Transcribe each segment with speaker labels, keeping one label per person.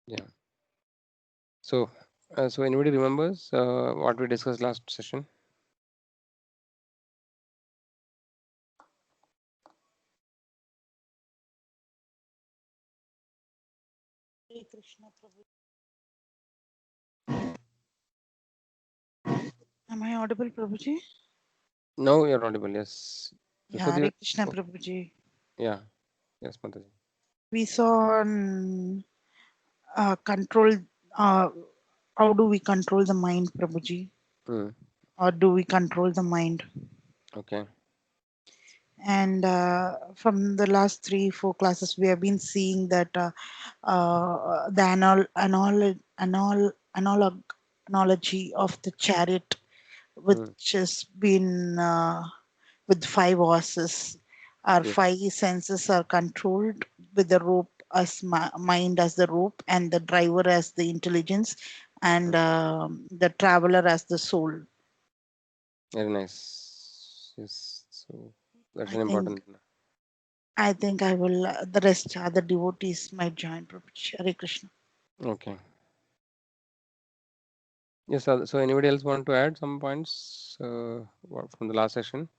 Speaker 1: Yeah. So anybody remembers what we discussed last session?
Speaker 2: Hare Krishna Prabhu. Am I audible, Prabhuji?
Speaker 1: No, you're audible. Yes.
Speaker 2: Yeah,
Speaker 1: Before the
Speaker 2: Hare Krishna Prabhuji.
Speaker 1: yeah. Yes, Mataji.
Speaker 2: We saw control. Uh, how do we control the mind, Prabhuji?
Speaker 1: Hmm.
Speaker 2: Or do we control the mind?
Speaker 1: Okay.
Speaker 2: And from the last 3-4 classes, we have been seeing that the analogy of the chariot,
Speaker 1: Hmm.
Speaker 2: which has been with 5 horses. Our
Speaker 1: Yes.
Speaker 2: 5 senses are controlled with the rope as mind as the rope, and the driver as the intelligence, and
Speaker 1: Hmm.
Speaker 2: the traveler as the soul.
Speaker 1: Very nice. Yes. So that's
Speaker 2: I
Speaker 1: an
Speaker 2: think
Speaker 1: important.
Speaker 2: I will, the rest other devotees might join. Prabhuji. Hare Krishna.
Speaker 1: Okay. Yes. So anybody else want to add some points from the last session?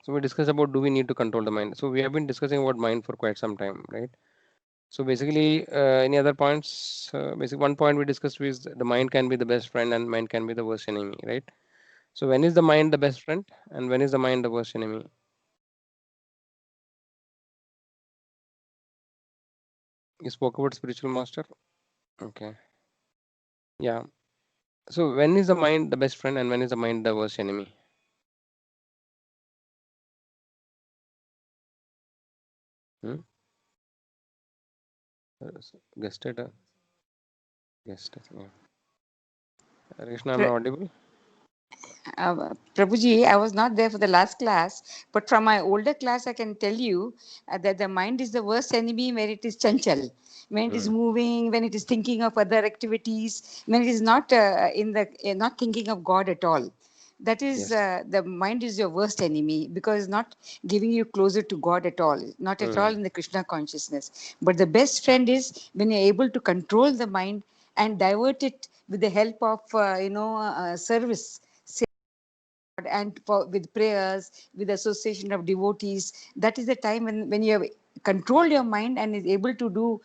Speaker 1: So we discussed about do we need to control the mind. So we have been discussing about mind for quite some time, right? So basically, any other points? Basically, one point we discussed is the mind can be the best friend and mind can be the worst enemy, right? So when is the mind the best friend and when is the mind the worst enemy? You spoke about spiritual master. Okay. Yeah. So when is the mind the best friend and when is the mind the worst enemy? Hmm? Guessed it. Guessed it. Yeah. Krishna, am I
Speaker 3: Pra-
Speaker 1: audible?
Speaker 3: Prabhuji, I was not there for the last class, but from my older class, I can tell you that the mind is the worst enemy when it is chanchal, when it is
Speaker 1: Hmm.
Speaker 3: moving, when it is thinking of other activities, when it is not not thinking of God at all. That is
Speaker 1: Yes.
Speaker 3: the mind is your worst enemy because not giving you closer to God at all, not at all
Speaker 1: Hmm.
Speaker 3: in the Krishna consciousness. But the best friend is when you're able to control the mind and divert it with the help of service and with prayers, with association of devotees. That is the time when you have controlled your mind and is able to do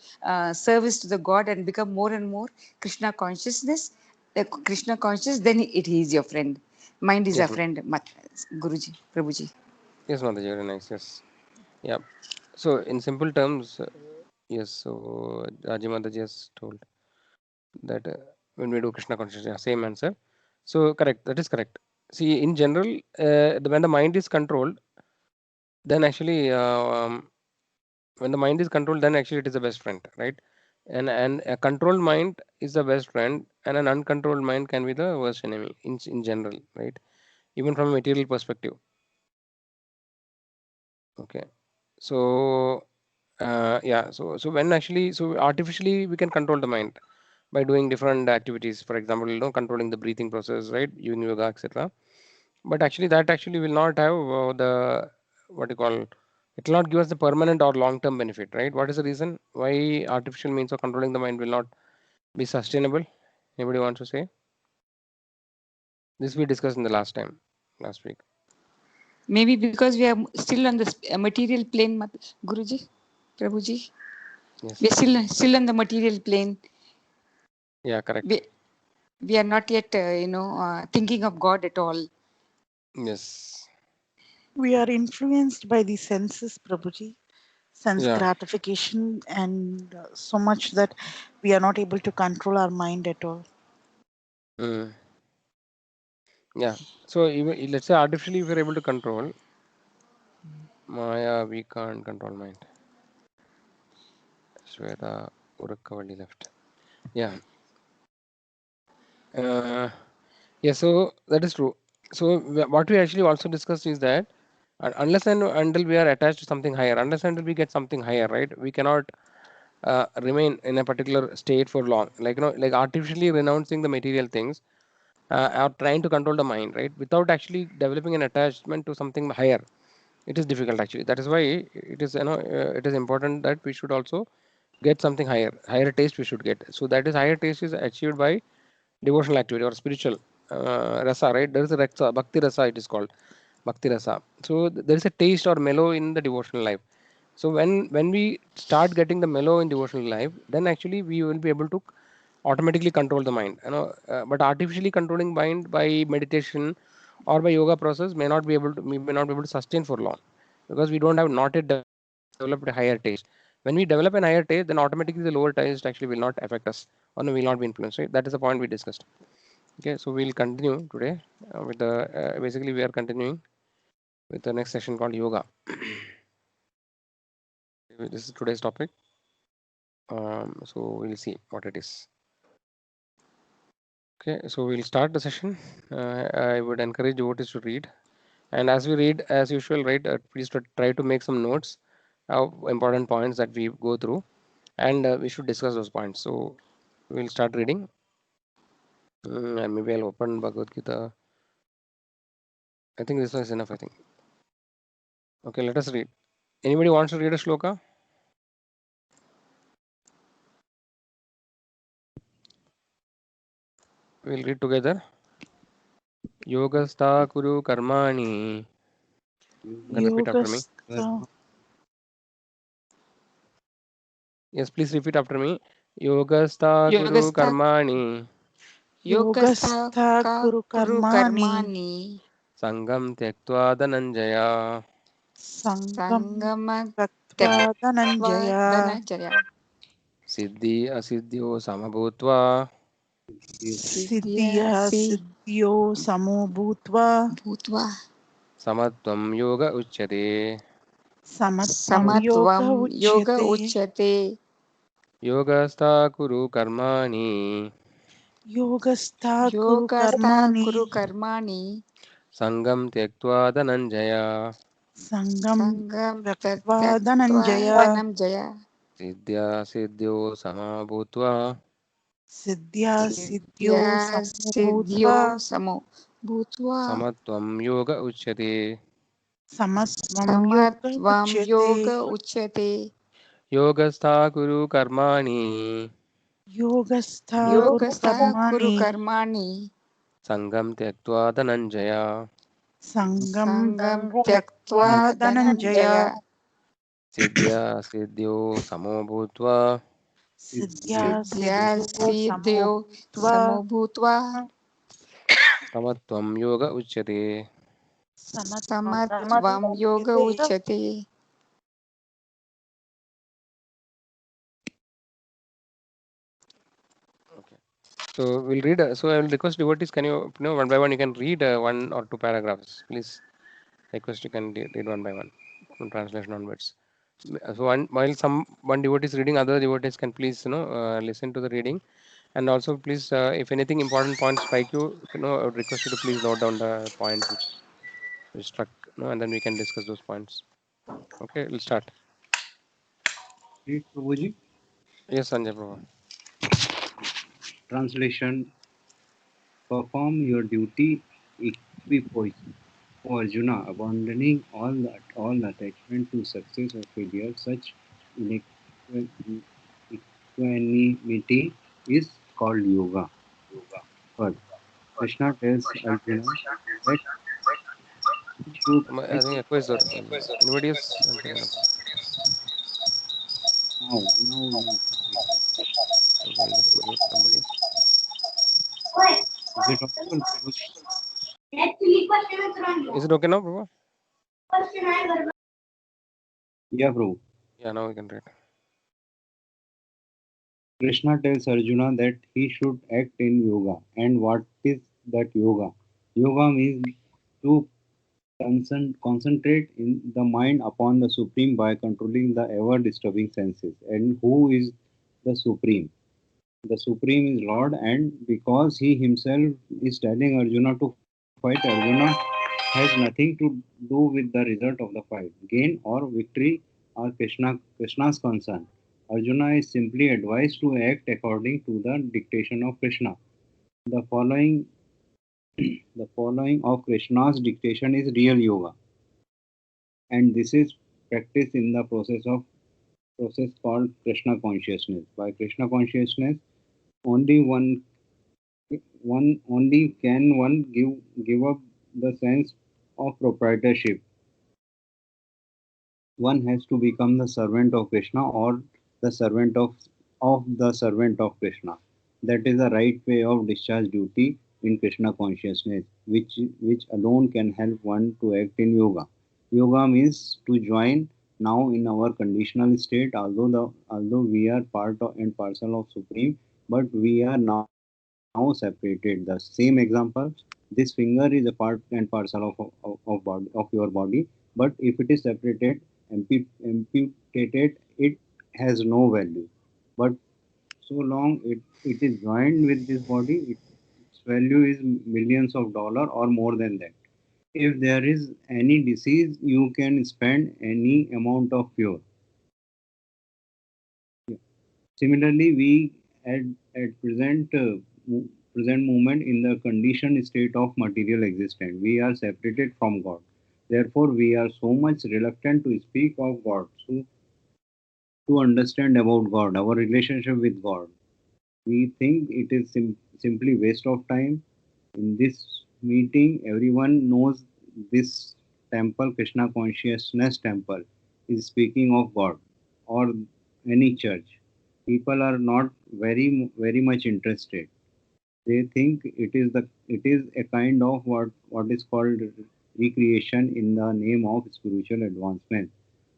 Speaker 3: service to the God and become more and more Krishna consciousness, Krishna conscious, then it is your friend. Mind is a
Speaker 1: Yes.
Speaker 3: friend, Guruji, Prabhuji.
Speaker 1: Yes, Mataji, very nice. Yes. Yeah. So in simple terms, yes. So Raji Mataji has told that when we do Krishna consciousness, yeah, same answer. So correct. That is correct. See, in general, when the mind is controlled, then actually, when the mind is controlled, then actually it is the best friend, right? And a controlled mind is the best friend, and an uncontrolled mind can be the worst enemy in general, right? Even from a material perspective. Okay. So yeah. So when actually, so artificially we can control the mind by doing different activities. For example, controlling the breathing process, right? Using yoga, etc. But actually, that actually will not have the what you call. It will not give us the permanent or long-term benefit, right? What is the reason why artificial means of controlling the mind will not be sustainable? Anybody wants to say? This we discussed in the last week.
Speaker 3: Maybe because we are still on the material plane, Guruji, Prabhuji. We
Speaker 1: Yes.
Speaker 3: are still on the material plane.
Speaker 1: Yeah. Correct.
Speaker 3: We, we are not yet, thinking of God at all.
Speaker 1: Yes.
Speaker 2: We are influenced by the senses, Prabhuji, sense
Speaker 1: Yeah.
Speaker 2: gratification, and so much that we are not able to control our mind at all.
Speaker 1: Mm. Yeah. So even let's say artificially, if we're able to control Maya, we can't control mind. Shweta Urakavali left. Yeah. Uh, yeah. So that is true. So what we actually also discussed is that unless and until we are attached to something higher, unless and until we get something higher, right? We cannot. remain in a particular state for long, like like artificially renouncing the material things, or trying to control the mind, right, without actually developing an attachment to something higher. It is difficult actually. That is why it is it is important that we should also get something higher taste we should get. So that is higher taste is achieved by devotional activity or spiritual rasa, right? There is a rasa, bhakti rasa, it is called bhakti rasa. So there is a taste or mellow in the devotional life. So when we start getting the mellow in devotional life, then actually we will be able to automatically control the mind. But artificially controlling mind by meditation or by yoga process may not be able to, we may not be able to sustain for long, because we don't have not yet developed a higher taste. When we develop an higher taste, then automatically the lower taste actually will not affect us, or no, will not be influenced. Right? That is the point we discussed. Okay, so we'll continue today with the basically we are continuing with the next session called yoga. This is today's topic. So we'll see what it is. Okay, so we'll start the session. I would encourage devotees to read, and as we read, as usual, right, please try to make some notes of important points that we go through, and we should discuss those points. So we'll start reading, and maybe I'll open Bhagavad Gita. I think this is enough. I think. Okay, let us read. Anybody wants to read a shloka? We'll read together. Yogastha Kuru Karmani. You can repeat after me.
Speaker 2: Yogastha.
Speaker 1: Yes, please repeat after me. Yogastha Kuru
Speaker 3: Yogastha
Speaker 1: Karmani.
Speaker 3: Yogastha
Speaker 2: Yogastha
Speaker 3: ka
Speaker 2: Kuru
Speaker 3: kuru
Speaker 2: Karmani.
Speaker 3: karmani
Speaker 1: Sangam Tyaktva Dhananjaya.
Speaker 2: Sangam
Speaker 3: sangama
Speaker 2: Tattva
Speaker 3: tyaktva
Speaker 2: Dhananjaya.
Speaker 3: dhananjaya
Speaker 1: Siddhi Asiddhyo Samabhutva.
Speaker 3: siddhya
Speaker 2: Siddhya Siddhyo Samo Bhutva.
Speaker 3: bhutva
Speaker 1: Samatvam Yoga Uchyate.
Speaker 2: Samatvam
Speaker 3: samatvam
Speaker 2: Yoga
Speaker 3: yoga
Speaker 2: Uchyate.
Speaker 3: uchyate
Speaker 1: Yogastha Kuru Karmani.
Speaker 2: Yogastha Kuru
Speaker 3: yogastha kuru
Speaker 2: Karmani.
Speaker 3: karmani
Speaker 1: Sangam Tyaktva Dhananjaya.
Speaker 2: Sangam
Speaker 3: sangam
Speaker 2: Tattva
Speaker 3: tatyaktva
Speaker 2: Dhananjaya.
Speaker 3: dhananjaya
Speaker 1: Siddhya Siddhyo Samabhutva.
Speaker 2: Siddhya Siddhyo
Speaker 3: siddhya
Speaker 2: Samo
Speaker 3: siddhyo
Speaker 2: Bhutva.
Speaker 3: samo bhutva
Speaker 1: Samatvam Yoga Uchyate.
Speaker 2: Samatvam Yoga
Speaker 3: samatvam
Speaker 2: Uchyate.
Speaker 3: yoga uchyate
Speaker 1: Yogastha Kuru Karmani.
Speaker 2: Yogastha Kuru
Speaker 3: yogastha kuru
Speaker 2: Karmani.
Speaker 3: karmani
Speaker 1: Sangam Tyaktva Dhananjaya.
Speaker 2: Sangam
Speaker 3: sangam
Speaker 2: Tattva
Speaker 3: tyaktva
Speaker 2: Dhananjaya.
Speaker 3: dhananjaya
Speaker 1: Siddhya Siddhyo Samabhutva.
Speaker 2: Siddhya
Speaker 3: siddhya
Speaker 2: Siddhyo Samo
Speaker 3: siddhyo
Speaker 2: Bhutva.
Speaker 3: samo bhutva
Speaker 1: Samatvam Yoga Uchyate.
Speaker 2: Samatvam
Speaker 3: samatvam
Speaker 2: Yoga
Speaker 3: yoga
Speaker 2: Uchyate.
Speaker 3: uchyate
Speaker 1: Okay. So we'll read. So I will request devotees. Can you one by one? You can read one or two paragraphs, please. Request you can read one by one from translation onwards. So while one devotee is reading, other devotees can please listen to the reading, and also please if anything important points strike you, I would request you to please note down the points which struck, and then we can discuss those points. Okay, we'll start.
Speaker 4: Read Prabhuji.
Speaker 1: Yes, Sanjay Prabhu.
Speaker 4: Translation. Perform your duty equipoise. O Arjuna, abandoning all attachment to success or failure, such equanimity is called yoga. First, Krishna tells Arjuna that he should
Speaker 1: I
Speaker 4: act
Speaker 1: think echo is there. Anybody else?
Speaker 4: now.
Speaker 1: Okay, I'll just mute somebody.
Speaker 4: Is it audible, Prabhuji?
Speaker 1: Is it okay now, Prabhu?
Speaker 4: Yeah, Prabhu.
Speaker 1: Yeah, now we can read.
Speaker 4: Krishna tells Arjuna that he should act in yoga. And what is that yoga? Yoga means to concentrate in the mind upon the Supreme by controlling the ever disturbing senses. And who is the Supreme? The Supreme is Lord, and because he himself is telling Arjuna to fight, Arjuna has nothing to do with the result of the fight. Gain or victory are Krishna's concern. Arjuna is simply advised to act according to the dictation of Krishna. The following, the following of Krishna's dictation is real yoga, and this is practiced in the process called Krishna consciousness. By Krishna consciousness, only only can one give up the sense of proprietorship. One has to become the servant of Krishna or the servant of the servant of Krishna. That is the right way of discharge duty in Krishna consciousness, which alone can help one to act in yoga. Yoga means to join now in our conditional state, although we are part of and parcel of Supreme, but we are now separated. The same example, this finger is a part and parcel of your body, but if it is separated, amputated, it has no value. But so long it is joined with this body, its value is millions of dollars or more than that. If there is any disease, you can spend any amount of cure. Similarly, we at, at present moment in the conditioned state of material existence, we are separated from God. Therefore, we are so much reluctant to speak of God, so to understand about God, our relationship with God. We think it is simply waste of time. In this meeting, everyone knows this temple, Krishna Consciousness Temple, is speaking of God or any church. People are not very much interested. They think it is a kind of what is called recreation in the name of spiritual advancement.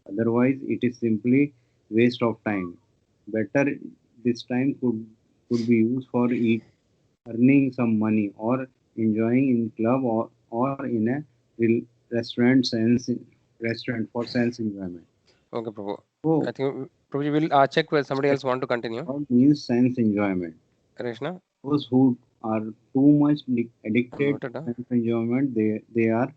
Speaker 4: Otherwise, it is simply waste of time. Better this time could be used for earning some money or enjoying in club or in a restaurant for sense enjoyment.
Speaker 1: Okay, Prabhu.
Speaker 4: So
Speaker 1: I think Prabhuji will check whether somebody else want to continue.
Speaker 4: God means sense enjoyment.
Speaker 1: Krishna,
Speaker 4: Those who are too much addicted
Speaker 1: unmuted,
Speaker 4: to sense enjoyment, they are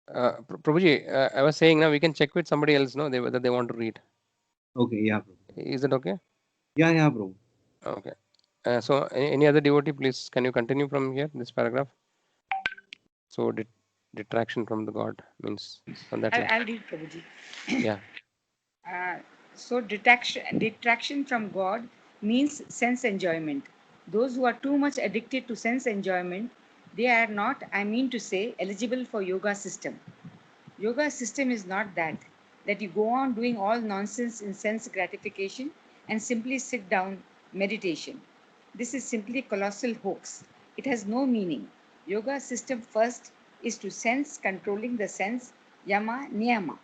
Speaker 1: Prabhuji, I was saying now we can check with somebody else, no, whether they want to read.
Speaker 4: okay. Yeah, bro.
Speaker 1: Is it okay?
Speaker 4: Yeah, bro.
Speaker 1: Okay. So any other devotee, please, can you continue from here, this paragraph? So detraction from the God means on that line.
Speaker 3: I'll read, Prabhuji.
Speaker 1: Yeah.
Speaker 3: So detraction from God means sense enjoyment. Those who are too much addicted to sense enjoyment, they are not, I mean to say, eligible for yoga system. Yoga system is not that you go on doing all nonsense in sense gratification and simply sit down meditation. This is simply colossal hoax. It has no meaning. Yoga system first is to sense controlling the sense, yama, niyama.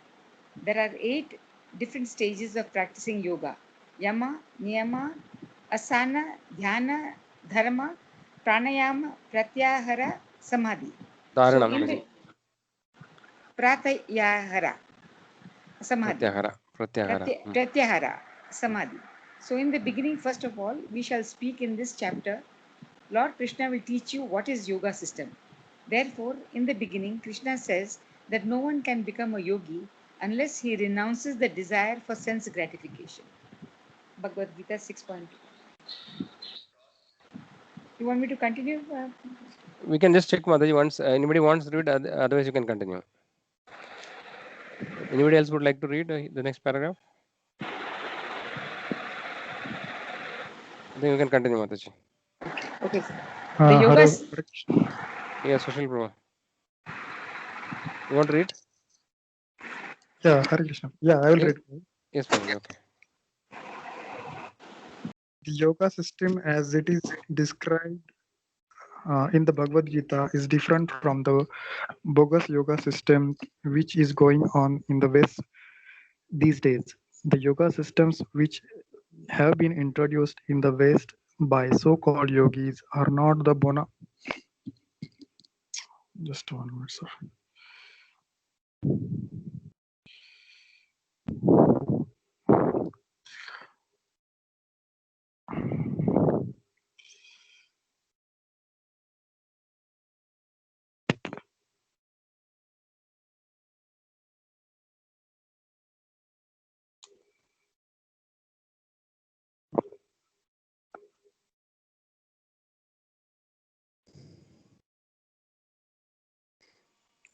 Speaker 3: There are 8 different stages of practicing yoga: yama, niyama, asana, dhyana, dharma, pranayama, pratyahara, samadhi. So,
Speaker 1: Dharana,
Speaker 3: in
Speaker 1: Guruji.
Speaker 3: the pratyahara, samadhi,
Speaker 1: Pratyahara.
Speaker 3: pratyahara, samadhi. So, in the beginning, first of all, we shall speak in this chapter. Lord Krishna will teach you what is yoga system. Therefore, in the beginning, Krishna says that no one can become a yogi unless he renounces the desire for sense gratification. Bhagavad Gita 6.2. You want me to continue?
Speaker 1: We can just check Mataji once. Anybody wants to read, otherwise you can continue. Anybody else would like to read the next paragraph? I think we can continue, Mataji.
Speaker 3: Okay, sir. The
Speaker 5: Hello,
Speaker 3: yoga.
Speaker 5: Hare Krishna.
Speaker 1: Yeah, Sushil Bro. You want to read?
Speaker 5: Yeah, Hare Krishna. Yeah, I will
Speaker 1: Yes,
Speaker 5: read.
Speaker 1: yes, Prabhuji. Okay.
Speaker 5: The yoga system, as it is described in the Bhagavad Gita, is different from the bogus yoga system which is going on in the West these days. The yoga systems which have been introduced in the West by so-called yogis are not the bona. Just 1 minute, sir.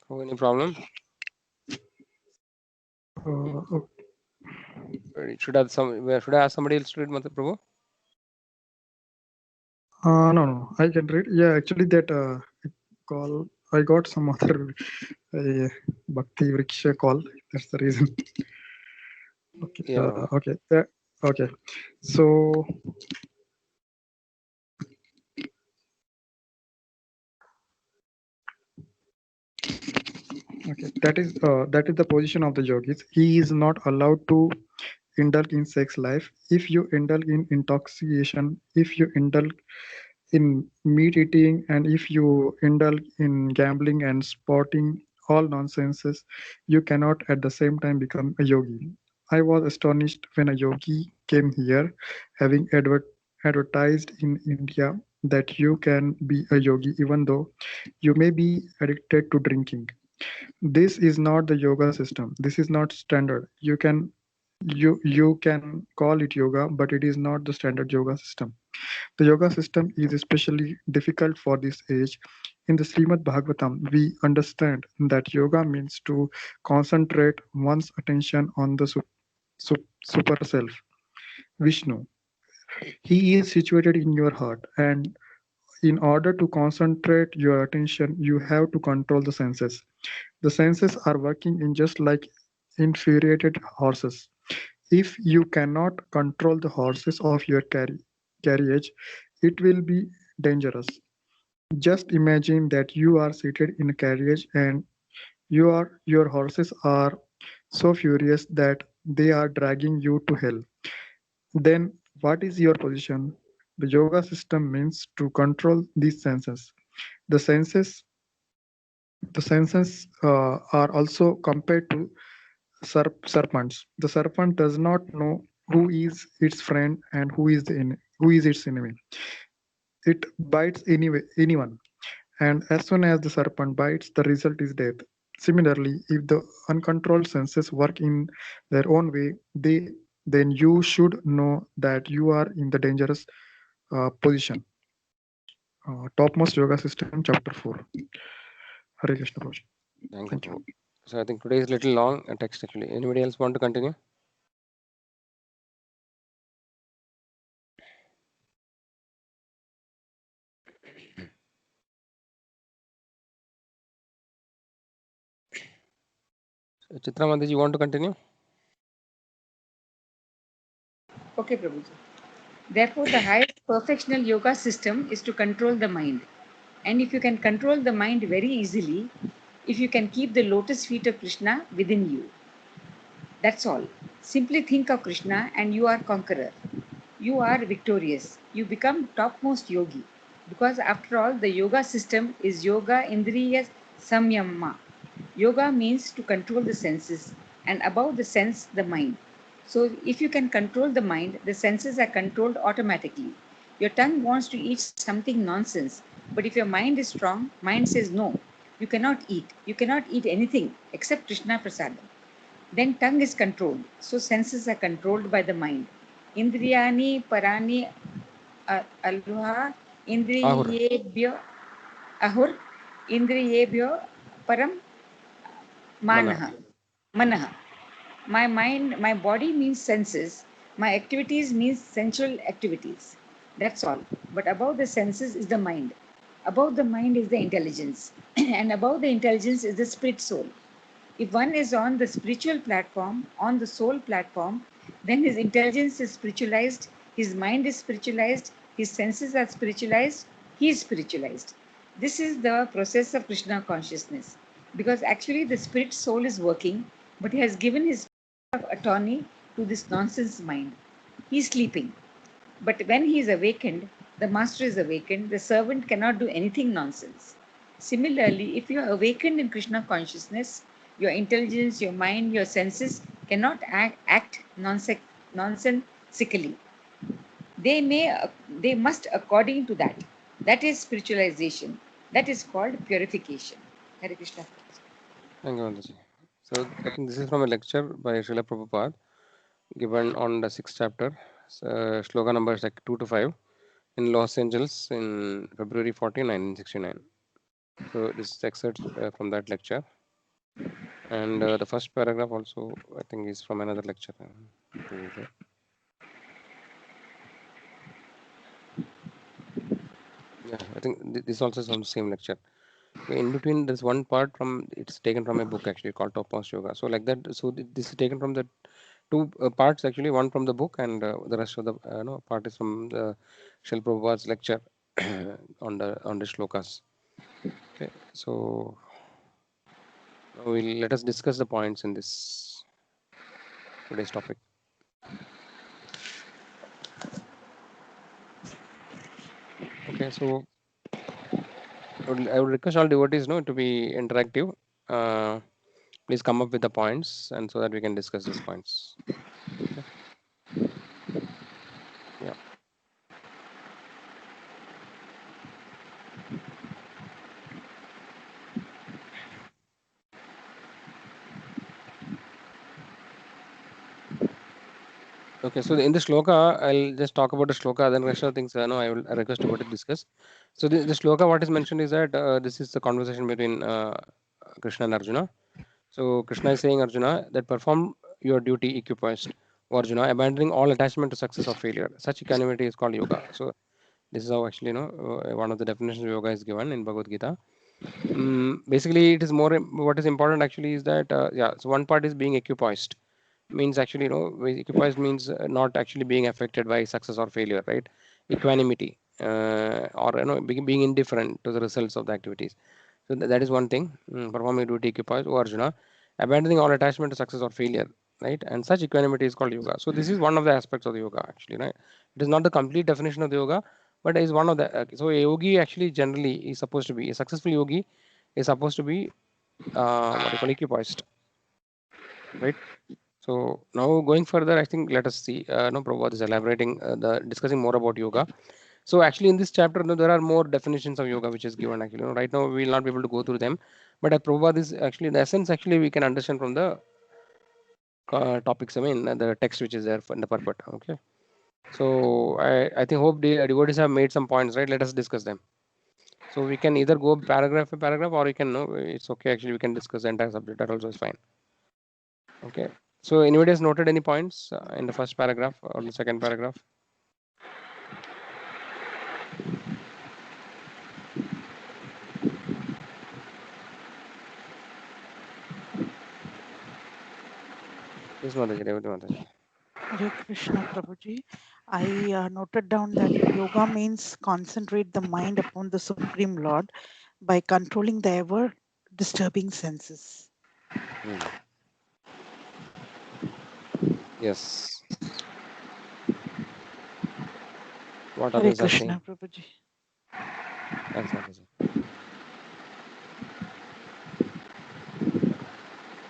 Speaker 1: Oh, any problem? Should I ask somebody else to read, Mata Prabhu?
Speaker 5: No, I can read. Yeah, actually, that call I got some other Bhakti Vriksha call. That's the reason. Okay.
Speaker 1: Yeah, Prabhu.
Speaker 5: Okay. Okay. So okay, that is the position of the yogis. He is not allowed to indulge in sex life. If you indulge in intoxication, if you indulge in meat eating, and if you indulge in gambling and sporting, all nonsenses, you cannot at the same time become a yogi. I was astonished when a yogi came here, having advertised in India that you can be a yogi even though you may be addicted to drinking. This is not the yoga system. This is not standard. You can call it yoga, but it is not the standard yoga system. The yoga system is especially difficult for this age. In the Srimad Bhagavatam, we understand that yoga means to concentrate one's attention on the super self, Vishnu. He is situated in your heart, and in order to concentrate your attention, you have to control the senses. The senses are working in just like infuriated horses. If you cannot control the horses of your carriage, it will be dangerous. Just imagine that you are seated in a carriage and your horses are so furious that they are dragging you to hell. Then what is your position? The yoga system means to control these senses. The senses the senses are also compared to serpents. The serpent does not know who is its friend and who is its enemy. It bites anyone, and as soon as the serpent bites, the result is death. Similarly, if the uncontrolled senses work in their own way, then you should know that you are in the dangerous position. Topmost Yoga System, Chapter 4. Hare Krishna Prabhu.
Speaker 1: Thank you,
Speaker 5: Thank you.
Speaker 1: Prabhu. So I think today is a little long text actually. Anybody else want to continue? Chitra Mataji, you want to continue?
Speaker 3: Okay, Prabhuji. Therefore, the highest perfectional yoga system is to control the mind. And if you can control the mind very easily, if you can keep the lotus feet of Krishna within you, that's all. Simply think of Krishna and you are conqueror. You are victorious. You become topmost yogi. Because after all, the yoga system is yoga indriya samyama. Yoga means to control the senses, and above the sense, the mind. So, if you can control the mind, the senses are controlled automatically. Your tongue wants to eat something nonsense, but if your mind is strong, mind says no. You cannot eat. You cannot eat anything except Krishna Prasadam. Then tongue is controlled. So senses are controlled by the mind. Indriyani parani alluha
Speaker 1: Ahur.
Speaker 3: indriyebhyo ahur indriyebhyo param
Speaker 1: Mana.
Speaker 3: manaha. Manaha. My mind, my body means senses. My activities means sensual activities. That's all. But above the senses is the mind. Above the mind is the intelligence. And above the intelligence is the spirit soul. If one is on the spiritual platform, on the soul platform, then his intelligence is spiritualized, his mind is spiritualized, his senses are spiritualized, he is spiritualized. This is the process of Krishna consciousness. Because actually the spirit soul is working, but he has given his attorney to this nonsense mind. He is sleeping. But when he is awakened, the master is awakened, the servant cannot do anything nonsense. Similarly, if you are awakened in Krishna consciousness, your intelligence, your mind, your senses cannot act nonsensically. They must according to that. That is spiritualization. That is called purification. Hare Krishna.
Speaker 1: Thank you, Mataji. So I think this is from a lecture by Srila Prabhupada given on the 6th chapter. Sloka number is like 2 to 5 in Los Angeles in February 14, 1969. So this is excerpt from that lecture. And the first paragraph also, I think, is from another lecture. Previously. Yeah, I think this also is from the same lecture. In between, there's one part from it's taken from a book actually called Topaz Yoga. So like that, so this is taken from the two parts actually, one from the book and the rest of the no, part is from the Srila Prabhupada's lecture on the shlokas. Okay, so now we'll let us discuss the points in this today's topic. Okay, so I would request all devotees to be interactive. Uh, Please come up with the points and so that we can discuss these points. Okay. Yeah. Okay, so in the shloka, I'll just talk about the shloka, then rest of the things, no, I will request about to discuss. So the shloka, what is mentioned is that this is the conversation between Krishna and Arjuna. So Krishna is saying, Arjuna, that perform your duty equipoised. O Arjuna, abandoning all attachment to success or failure. Such equanimity is called yoga. So this is how actually, one of the definitions of yoga is given in Bhagavad Gita. Basically, it is more, what is important actually is that, yeah, so one part is being equipoised means actually equipoised means not actually being affected by success or failure, right? Equanimity, or being indifferent to the results of the activities. So that is one thing. Perform your duty equipoised. O Arjuna, abandoning all attachment to success or failure, right? And such equanimity is called yoga. So this is one of the aspects of the yoga actually, right? It is not the complete definition of the yoga, but is one of the so a yogi actually generally is supposed to be a successful yogi is supposed to be what you call equipoised, right? So now going further, I think let us see. No, Prabhupada is elaborating the discussing more about yoga. So actually, in this chapter, there are more definitions of yoga which is given. Actually, right now we will not be able to go through them, but Prabhupada is actually the essence. Actually, we can understand from the topics. I mean, the text which is there in the purport. Okay. So I think hope the devotees have made some points. Right. Let us discuss them. So we can either go paragraph by paragraph, or we can no. It's okay. Actually, we can discuss the entire subject. That also is fine. Okay. So anybody has noted any points in the first paragraph or the second paragraph? Yes, Mataji, Revati Mataji.
Speaker 2: Hare Krishna Prabhuji. I noted down that yoga means concentrate the mind upon the Supreme Lord by controlling the ever disturbing senses.
Speaker 1: Hmm. Yes. What
Speaker 2: Hare
Speaker 1: others are saying?
Speaker 2: Krishna Prabhuji.
Speaker 1: Thanks, Mataji.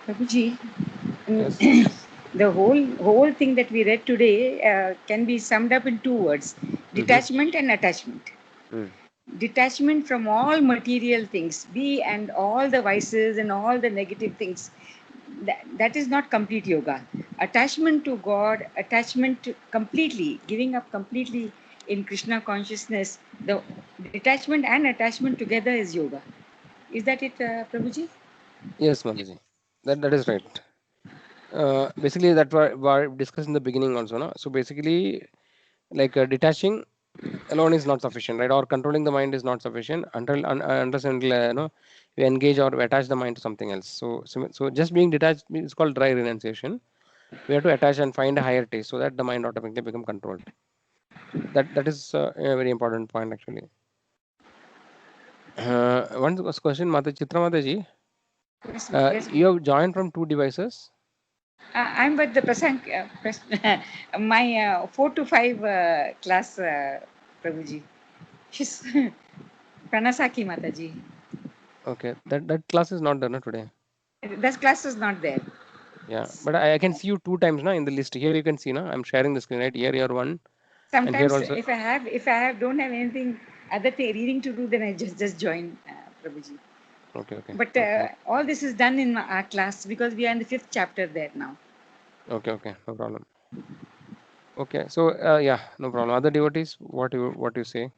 Speaker 3: Prabhuji,
Speaker 1: Yes.
Speaker 3: the whole thing that we read today can be summed up in two words:
Speaker 1: Mm-hmm.
Speaker 3: detachment and attachment.
Speaker 1: Mm.
Speaker 3: Detachment from all material things, and all the vices and all the negative things. That is not complete yoga. Attachment to God, attachment to completely, giving up completely in Krishna consciousness, the detachment and attachment together is yoga. Is that it, Prabhuji?
Speaker 1: Yes, Mataji. That is right. Basically, that were discussed in the beginning also, no? So basically, like detaching alone is not sufficient, right? Or controlling the mind is not sufficient unless and until we engage or we attach the mind to something else. So just being detached is called dry renunciation. We have to attach and find a higher taste so that the mind automatically become controlled. So that is a very important point actually. One question, Mata Chitra Mataji.
Speaker 3: Yes, yes.
Speaker 1: You have joined from two devices.
Speaker 3: I'm with the my 4 to 5 class, Prabhuji. She's Pranasaki Mataji.
Speaker 1: Okay, that class is not done today.
Speaker 3: That class is not there.
Speaker 1: Yeah, but I can see you two times now in the list. Here you can see now. I'm sharing the screen right here. You're one, and here
Speaker 3: Sometimes
Speaker 1: also.
Speaker 3: if I have don't have anything other reading to do, then I just join, Prabhuji.
Speaker 1: Okay,
Speaker 3: But
Speaker 1: no problem.
Speaker 3: all this is done in our class because we are in the 5th chapter there now.
Speaker 1: Okay, no problem. Okay, so yeah, no problem. Other devotees, what you say?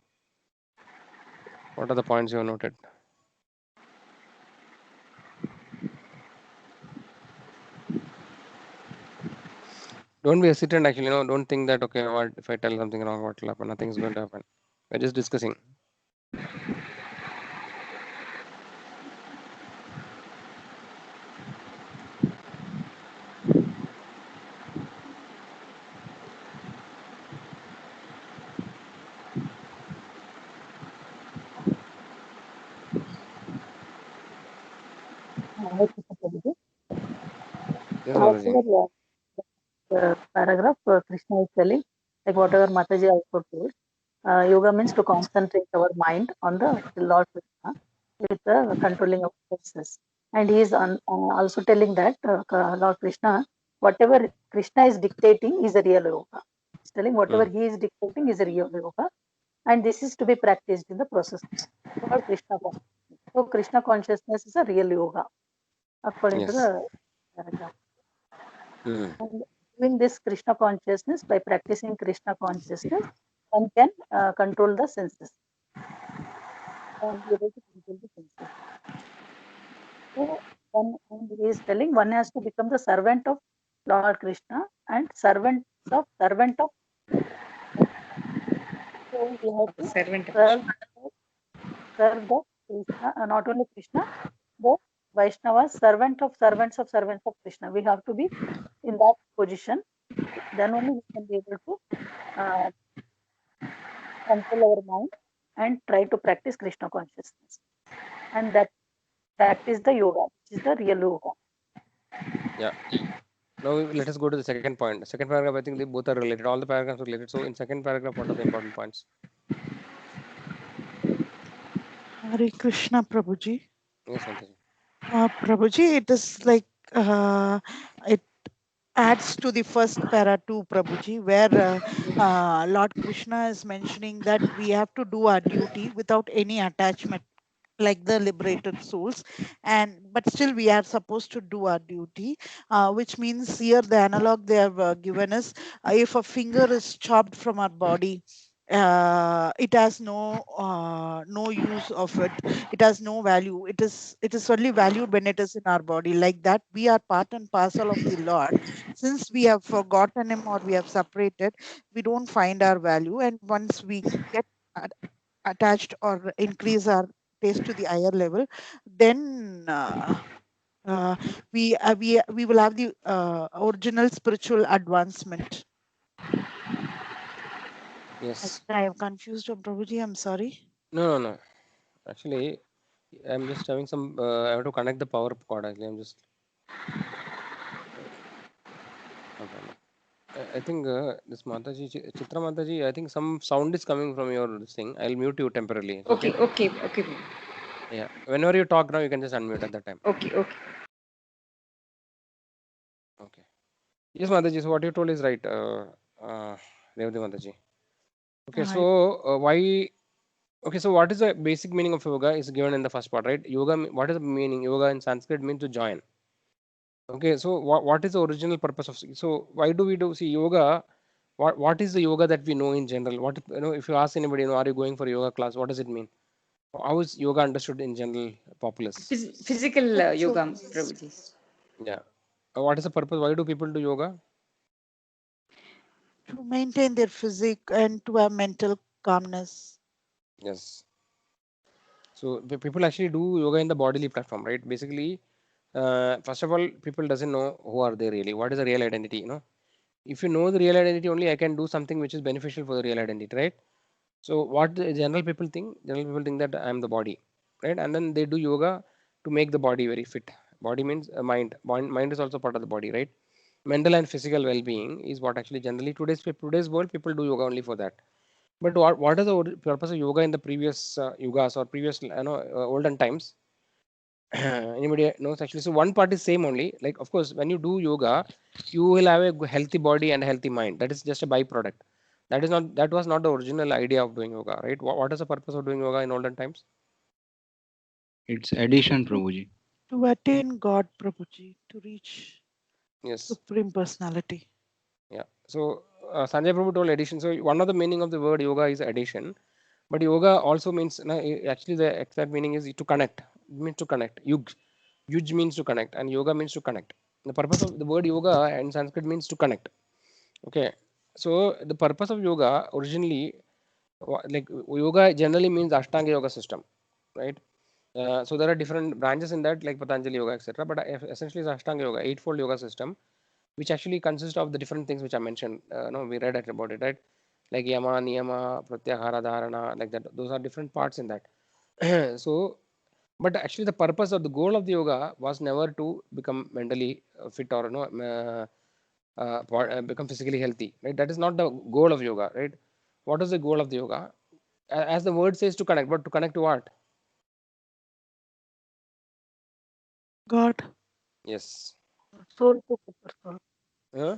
Speaker 1: What are the points you have noted? Don't be hesitant. Actually, don't think that okay, what if I tell something wrong, what will happen? Nothing is going to happen. We're just discussing.
Speaker 6: Hare Krishna Prabhuji.
Speaker 1: Yes,
Speaker 6: So
Speaker 1: Mataji.
Speaker 6: whatever paragraph Krishna is telling, like whatever Mataji also told, yoga means to concentrate our mind on the Lord Krishna with the controlling of senses. And he is also telling that Lord Krishna, whatever Krishna is dictating is a real yoga. He's telling whatever he is dictating is a real yoga, and this is to be practiced in the process called Krishna consciousness. So Krishna consciousness is a real yoga according to
Speaker 1: Yes.
Speaker 6: the paragraph.
Speaker 1: Mm.
Speaker 6: And doing this Krishna consciousness, by practicing Krishna consciousness, one can control the senses and be able to control the senses. So and he is telling one has to become the servant of Lord Krishna and servant of so we have to
Speaker 3: Servant of
Speaker 6: serve
Speaker 3: Krishna.
Speaker 6: serve the Krishna, not only Krishna, the Vaishnavas, servants of servants of Krishna. We have to be in that position. Then only we can be able to uh, control our mind and try to practice Krishna consciousness. And that is the yoga, which is the real yoga.
Speaker 1: Yeah. Now let us go to the second point. Second paragraph, I think they both are related. All the paragraphs are related. So in second paragraph, what are the important points?
Speaker 2: Hare Krishna, Prabhuji.
Speaker 1: Yes, Mataji.
Speaker 2: Prabhuji, it is like it adds to the first para too, Prabhuji, where Lord Krishna is mentioning that we have to do our duty without any attachment, like the liberated souls, and but still we are supposed to do our duty, which means here the analog they have given us, if a finger is chopped from our body, it has no use of it, it has no value, it is only valued when it is in our body. Like that, we are part and parcel of the Lord. Since we have forgotten him or we have separated, we don't find our value, and once we get at- attached or increase our taste to the higher level, then uh, we will have the original spiritual advancement. I
Speaker 1: Yes.
Speaker 2: I am confused, Prabhuji. I'm sorry.
Speaker 1: No, no, no. Actually, I'm just having some. I have to connect the power cord. Actually, I'm just. No problem. I think this Mataji, Chitra Mataji, I think some sound is coming from your this thing. I'll mute you temporarily. It's
Speaker 3: Okay,
Speaker 1: okay?
Speaker 3: okay, okay, Prabhu.
Speaker 1: Yeah. Whenever you talk now, you can just unmute at that time.
Speaker 3: Okay, okay.
Speaker 1: Okay. Yes, Mataji. So what you told is right. Revati Mataji. Okay.
Speaker 2: I
Speaker 1: So why? Okay. So what is the basic meaning of yoga is given in the first part, right? Yoga. What is the meaning? Yoga in Sanskrit means to join. Okay. So what is the original purpose of? So why do we do see yoga? What is the yoga that we know in general? What if you ask anybody, are you going for a yoga class? What does it mean? How is yoga understood in general populace?
Speaker 3: Physical yoga,
Speaker 2: exercise
Speaker 3: Prabhuji.
Speaker 1: Yeah. What is the purpose? Why do people do yoga?
Speaker 2: to maintain their physique and to have mental calmness.
Speaker 1: Yes. So people actually do yoga in the bodily platform, right? Basically, first of all, people doesn't know who are they really. What is the real identity? If you know the real identity, only I can do something which is beneficial for the real identity, right? So what the general people think? General people think that I am the body, right? And then they do yoga to make the body very fit. Body means mind. Mind is also part of the body, right? Mental and physical well-being is what actually generally today's world people do yoga only for that. But what is the purpose of yoga in the previous yugas or previous olden times? Anybody knows actually? So one part is same only. Like of course, when you do yoga, you will have a healthy body and a healthy mind. That is just a byproduct. That was not the original idea of doing yoga, right? What is the purpose of doing yoga in olden times?
Speaker 4: It's addition,
Speaker 2: To,
Speaker 4: Prabhuji.
Speaker 2: to attain God, Prabhuji, to reach
Speaker 1: Yes.
Speaker 2: Supreme Personality.
Speaker 1: Yeah. So Sanjay Prabhu told addition. So one of the meaning of the word yoga is addition, but yoga also means actually the exact meaning is to connect. It means to connect. Yuj means to connect, and yoga means to connect. The purpose of the word yoga in Sanskrit means to connect. Okay, so the purpose of yoga originally, like yoga generally means Ashtanga yoga system, right? So there are different branches in that, like Patanjali yoga, etc. But essentially, it's Ashtanga yoga, eightfold yoga system, which actually consists of the different things which I mentioned. No, we read about it, right? Like yama, niyama, pratyahara, dharana, like that. Those are different parts in that. So, but actually, the purpose or the goal of the yoga was never to become mentally fit or become physically healthy, right? That is not the goal of yoga, right? What is the goal of the yoga? As the word says, to connect, but to connect to what?
Speaker 2: God.
Speaker 1: Yes.
Speaker 6: Soul to super soul.
Speaker 1: Huh?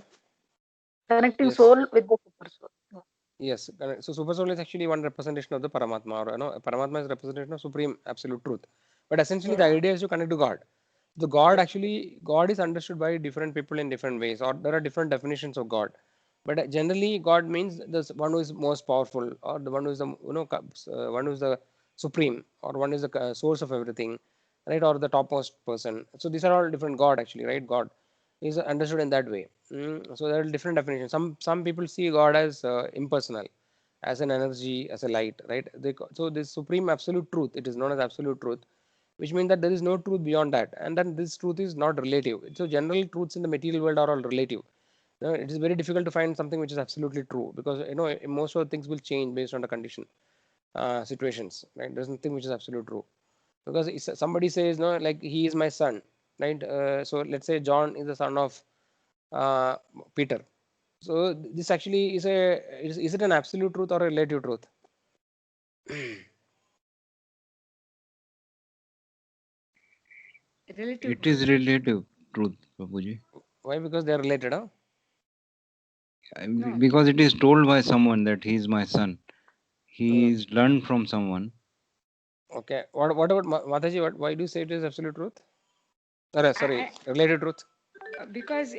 Speaker 6: Connecting
Speaker 1: Yes.
Speaker 6: soul with the super soul. Yeah.
Speaker 1: Yes. Correct. So super soul is actually one representation of the Paramatma, or Paramatma is representation of supreme absolute truth. But essentially, the
Speaker 6: Yeah.
Speaker 1: idea is to connect to God. The God actually, God is understood by different people in different ways, or there are different definitions of God. But generally, God means the one who is most powerful, or the one who is the one who is the supreme, or one is the source of everything, right? Or the topmost person. So these are all different God actually, right? God is understood in that way. So there are different definitions. Some people see God as impersonal, as an energy, as a light, right? So this supreme absolute truth, it is known as absolute truth, which means that there is no truth beyond that, and then this truth is not relative. So general truths in the material world are all relative. It is very difficult to find something which is absolutely true, because most of the things will change based on the condition, situations, right? There's nothing which is absolute true, because somebody says no, like he is my son, right? So let's say John is the son of uh, Peter. So this actually is it an absolute truth or a relative truth?
Speaker 3: Relative
Speaker 4: It is
Speaker 3: truth.
Speaker 4: relative truth, Prabhuji.
Speaker 1: Why? Because they are related, huh?
Speaker 3: No,
Speaker 4: Because it is told by someone that he is my son. He
Speaker 1: Mm.
Speaker 4: is learned from someone.
Speaker 1: Okay. What about Mataji? Why do you say it is absolute truth? Sorry,
Speaker 3: I,
Speaker 1: related truth.
Speaker 3: because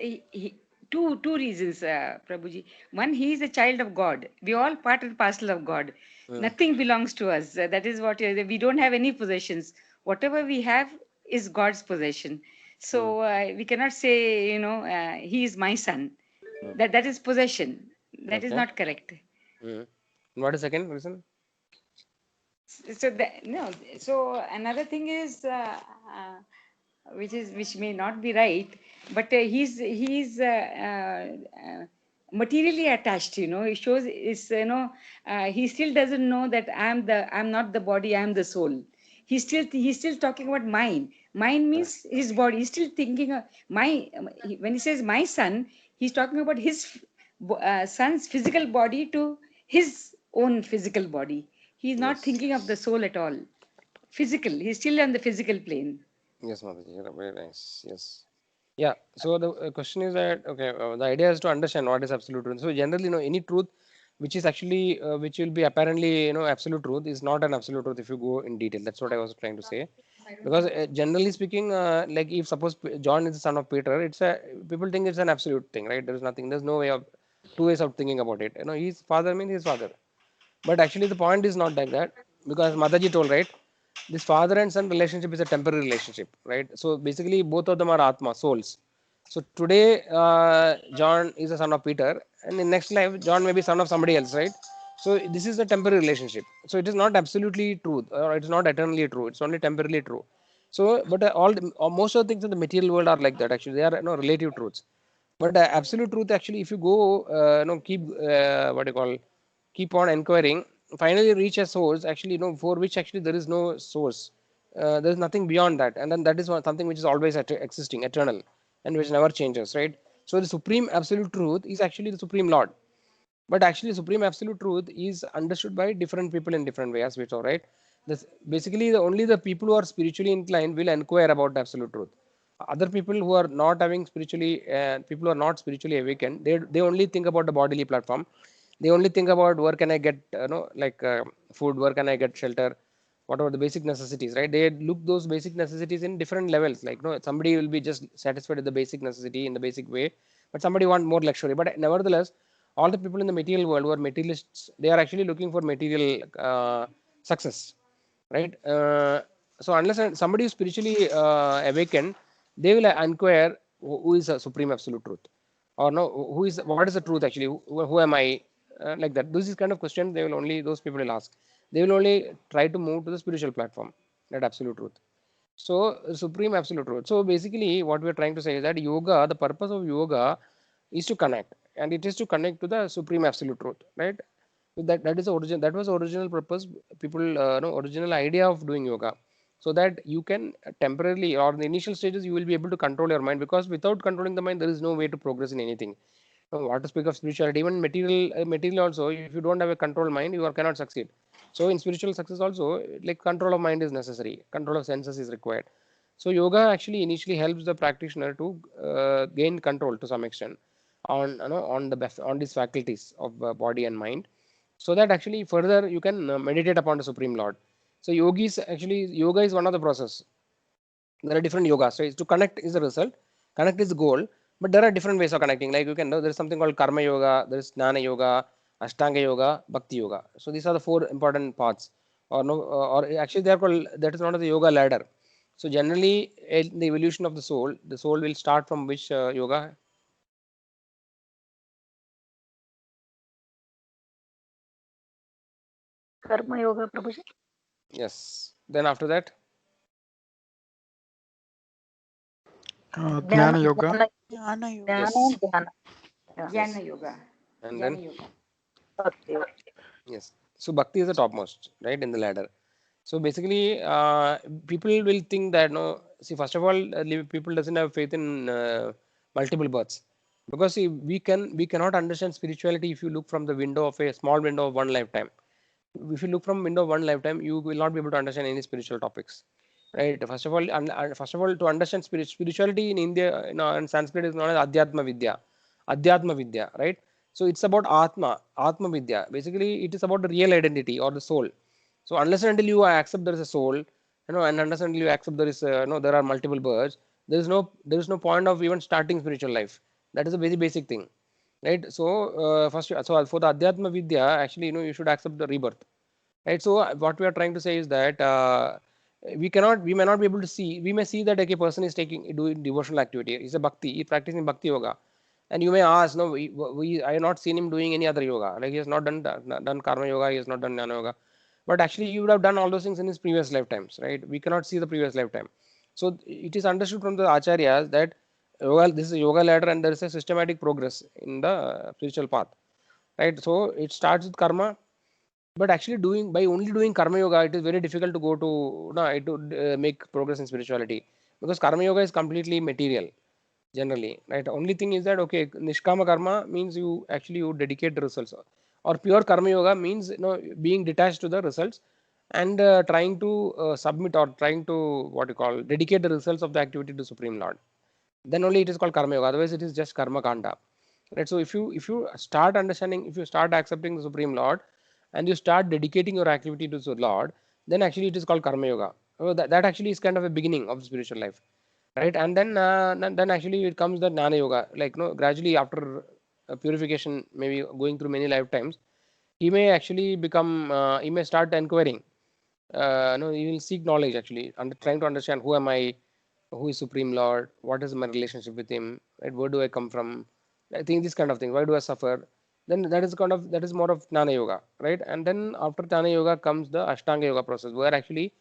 Speaker 3: two reasons, Prabhuji. One, he is a child of God. We all part and parcel of God.
Speaker 1: Mm.
Speaker 3: Nothing belongs to us. That is what we don't have any possessions. Whatever we have is God's possession.
Speaker 1: Mm.
Speaker 3: So we cannot say, he is my son.
Speaker 1: Mm.
Speaker 3: That is possession. That is
Speaker 1: Okay.
Speaker 3: not correct.
Speaker 1: Mm. And what is second reason?
Speaker 3: So no. So another thing is. Which may not be right, but he's materially attached. It shows is he still doesn't know that I'm not the body, I'm the soul. He's still talking about mind. Mind
Speaker 1: Correct.
Speaker 3: means his body. He's still thinking when he says my son, he's talking about his son's physical body to his own physical body. He's not
Speaker 1: Yes.
Speaker 3: thinking of the soul at all. Physical, he's still on the physical plane.
Speaker 1: Yes, Mataji. Very nice. Yes. Yeah. So the question is that okay, the idea is to understand what is absolute truth. So generally, any truth which is actually which will be apparently absolute truth is not an absolute truth if you go in detail. That's what I was trying to say. Because generally speaking, like if suppose John is the son of Peter, it's a people think it's an absolute thing, right? There is nothing. There's no way of two ways of thinking about it. His father means his father. But actually, the point is not like that, because Mataji told, right? This father and son relationship is a temporary relationship, right? So basically, both of them are Atma, souls. So today, John is the son of Peter, and in next life, John may be son of somebody else, right? So this is a temporary relationship. So it is not absolutely true, or it is not eternally true. It's only temporarily true. So, but most of the things in the material world are like that. Actually, they are relative truths. But absolute truth, actually, if you go, keep what you call, keep on inquiring, finally reach a source. Actually, for which actually there is no source. There is nothing beyond that, and then that is something which is always existing, eternal, and which never changes, right? So the supreme absolute truth is actually the supreme Lord. But actually, supreme absolute truth is understood by different people in different ways, which all right. This basically only the people who are spiritually inclined will inquire about the absolute truth. Other people who are not having people who are not spiritually awakened, they only think about the bodily platform. They only think about where can I get like food, where can I get shelter, whatever the basic necessities, right? They look those basic necessities in different levels. Like somebody will be just satisfied with the basic necessity in the basic way, but somebody want more luxury. But nevertheless, all the people in the material world who are materialists, they are actually looking for material success, right? So unless somebody is spiritually awakened, they will inquire who is a supreme absolute truth, or no, what is the truth actually, who am I, like that. Those is kind of questions they will only, those people will ask. They will only try to move to the spiritual platform, that absolute truth. So supreme absolute truth. So basically what we are trying to say is that yoga, the purpose of yoga is to connect, and it is to connect to the supreme absolute truth, right? So that is the origin, that was the original purpose, people no original idea of doing yoga, so that you can temporarily, or in the initial stages, you will be able to control your mind, because without controlling the mind there is no way to progress in anything. What to speak of spirituality, even material also, if you don't have a controlled mind, you cannot succeed. So in spiritual success also, like control of mind is necessary, control of senses is required. So yoga actually initially helps the practitioner to gain control to some extent on, on the on these faculties of body and mind, so that actually further you can meditate upon the supreme lord. So yogis actually, yoga is one of the process. There are different yogas. So it's to connect is the result, connect is the goal, but there are different ways of connecting. Like you can know, there's something called karma yoga, there is jnana yoga, ashtanga yoga, bhakti yoga. So these are the four important paths, or no, or actually they are called, that is known as the yoga ladder. So generally, in the evolution of the soul will start from which yoga?
Speaker 6: Karma Yoga, Prabhuji.
Speaker 1: Yes. Then after that,
Speaker 5: Jnana Yoga.
Speaker 6: Jnana,
Speaker 2: Jnana Yoga.
Speaker 6: Jnana
Speaker 1: yes,
Speaker 6: and Dhyana. Yeah.
Speaker 1: yes,
Speaker 3: Jnana Yoga.
Speaker 1: and then
Speaker 3: Jnana Yoga.
Speaker 6: Okay.
Speaker 1: yes. So bhakti is the topmost, right, in the ladder. So basically, people will think that no. See, first of all, people doesn't have faith in multiple births, because see, we cannot understand spirituality if you look from the window of a small window of one lifetime. If you look from window of one lifetime, you will not be able to understand any spiritual topics, right? First of all, to understand spirituality in India, in Sanskrit is known as Adhyatma Vidya, right? So it's about Atma Vidya. Basically, it is about the real identity or the soul. So unless and until you accept there is a soul, and unless and until you accept there is, there are multiple births, there is no point of even starting spiritual life. That is a very basic thing, right? So so for the Adhyatma Vidya, actually, you should accept the rebirth, right? So what we are trying to say is that we may not be able to see, we may see that like, a person is doing devotional activity, he's a bhakti, he's practicing bhakti yoga, and you may ask, no, I have not seen him doing any other yoga, like he has not done karma yoga, he has not done jnana yoga, but actually you would have done all those things in his previous lifetimes, right? We cannot see the previous lifetime. So it is understood from the acharyas that yoga, this is a yoga ladder, and there is a systematic progress in the spiritual path, right? So it starts with karma, but actually doing, by only doing karma yoga, it is very difficult to go to, no, to make progress in spirituality, because karma yoga is completely material generally, right? Only thing is that, okay, nishkama karma means you actually you dedicate the results, or pure karma yoga means, being detached to the results, and trying to submit, or trying to, what you call, dedicate the results of the activity to supreme lord. Then only it is called karma yoga, otherwise it is just karma kanda, right? So if you start understanding, if you start accepting the supreme lord, and you start dedicating your activity to the lord, then actually it is called karma yoga. That actually is kind of a beginning of the spiritual life, right? And then actually it comes the jnana yoga, like, gradually after purification, maybe going through many lifetimes, he may actually become, he may start inquiring, no, he will seek knowledge actually, and trying to understand, who am I, who is supreme lord, what is my relationship with him, right? Where do I come from? I think this kind of thing, why do I suffer? Then that is kind of, that is more of jnana yoga, right? And then after jnana yoga comes the ashtanga yoga process, where actually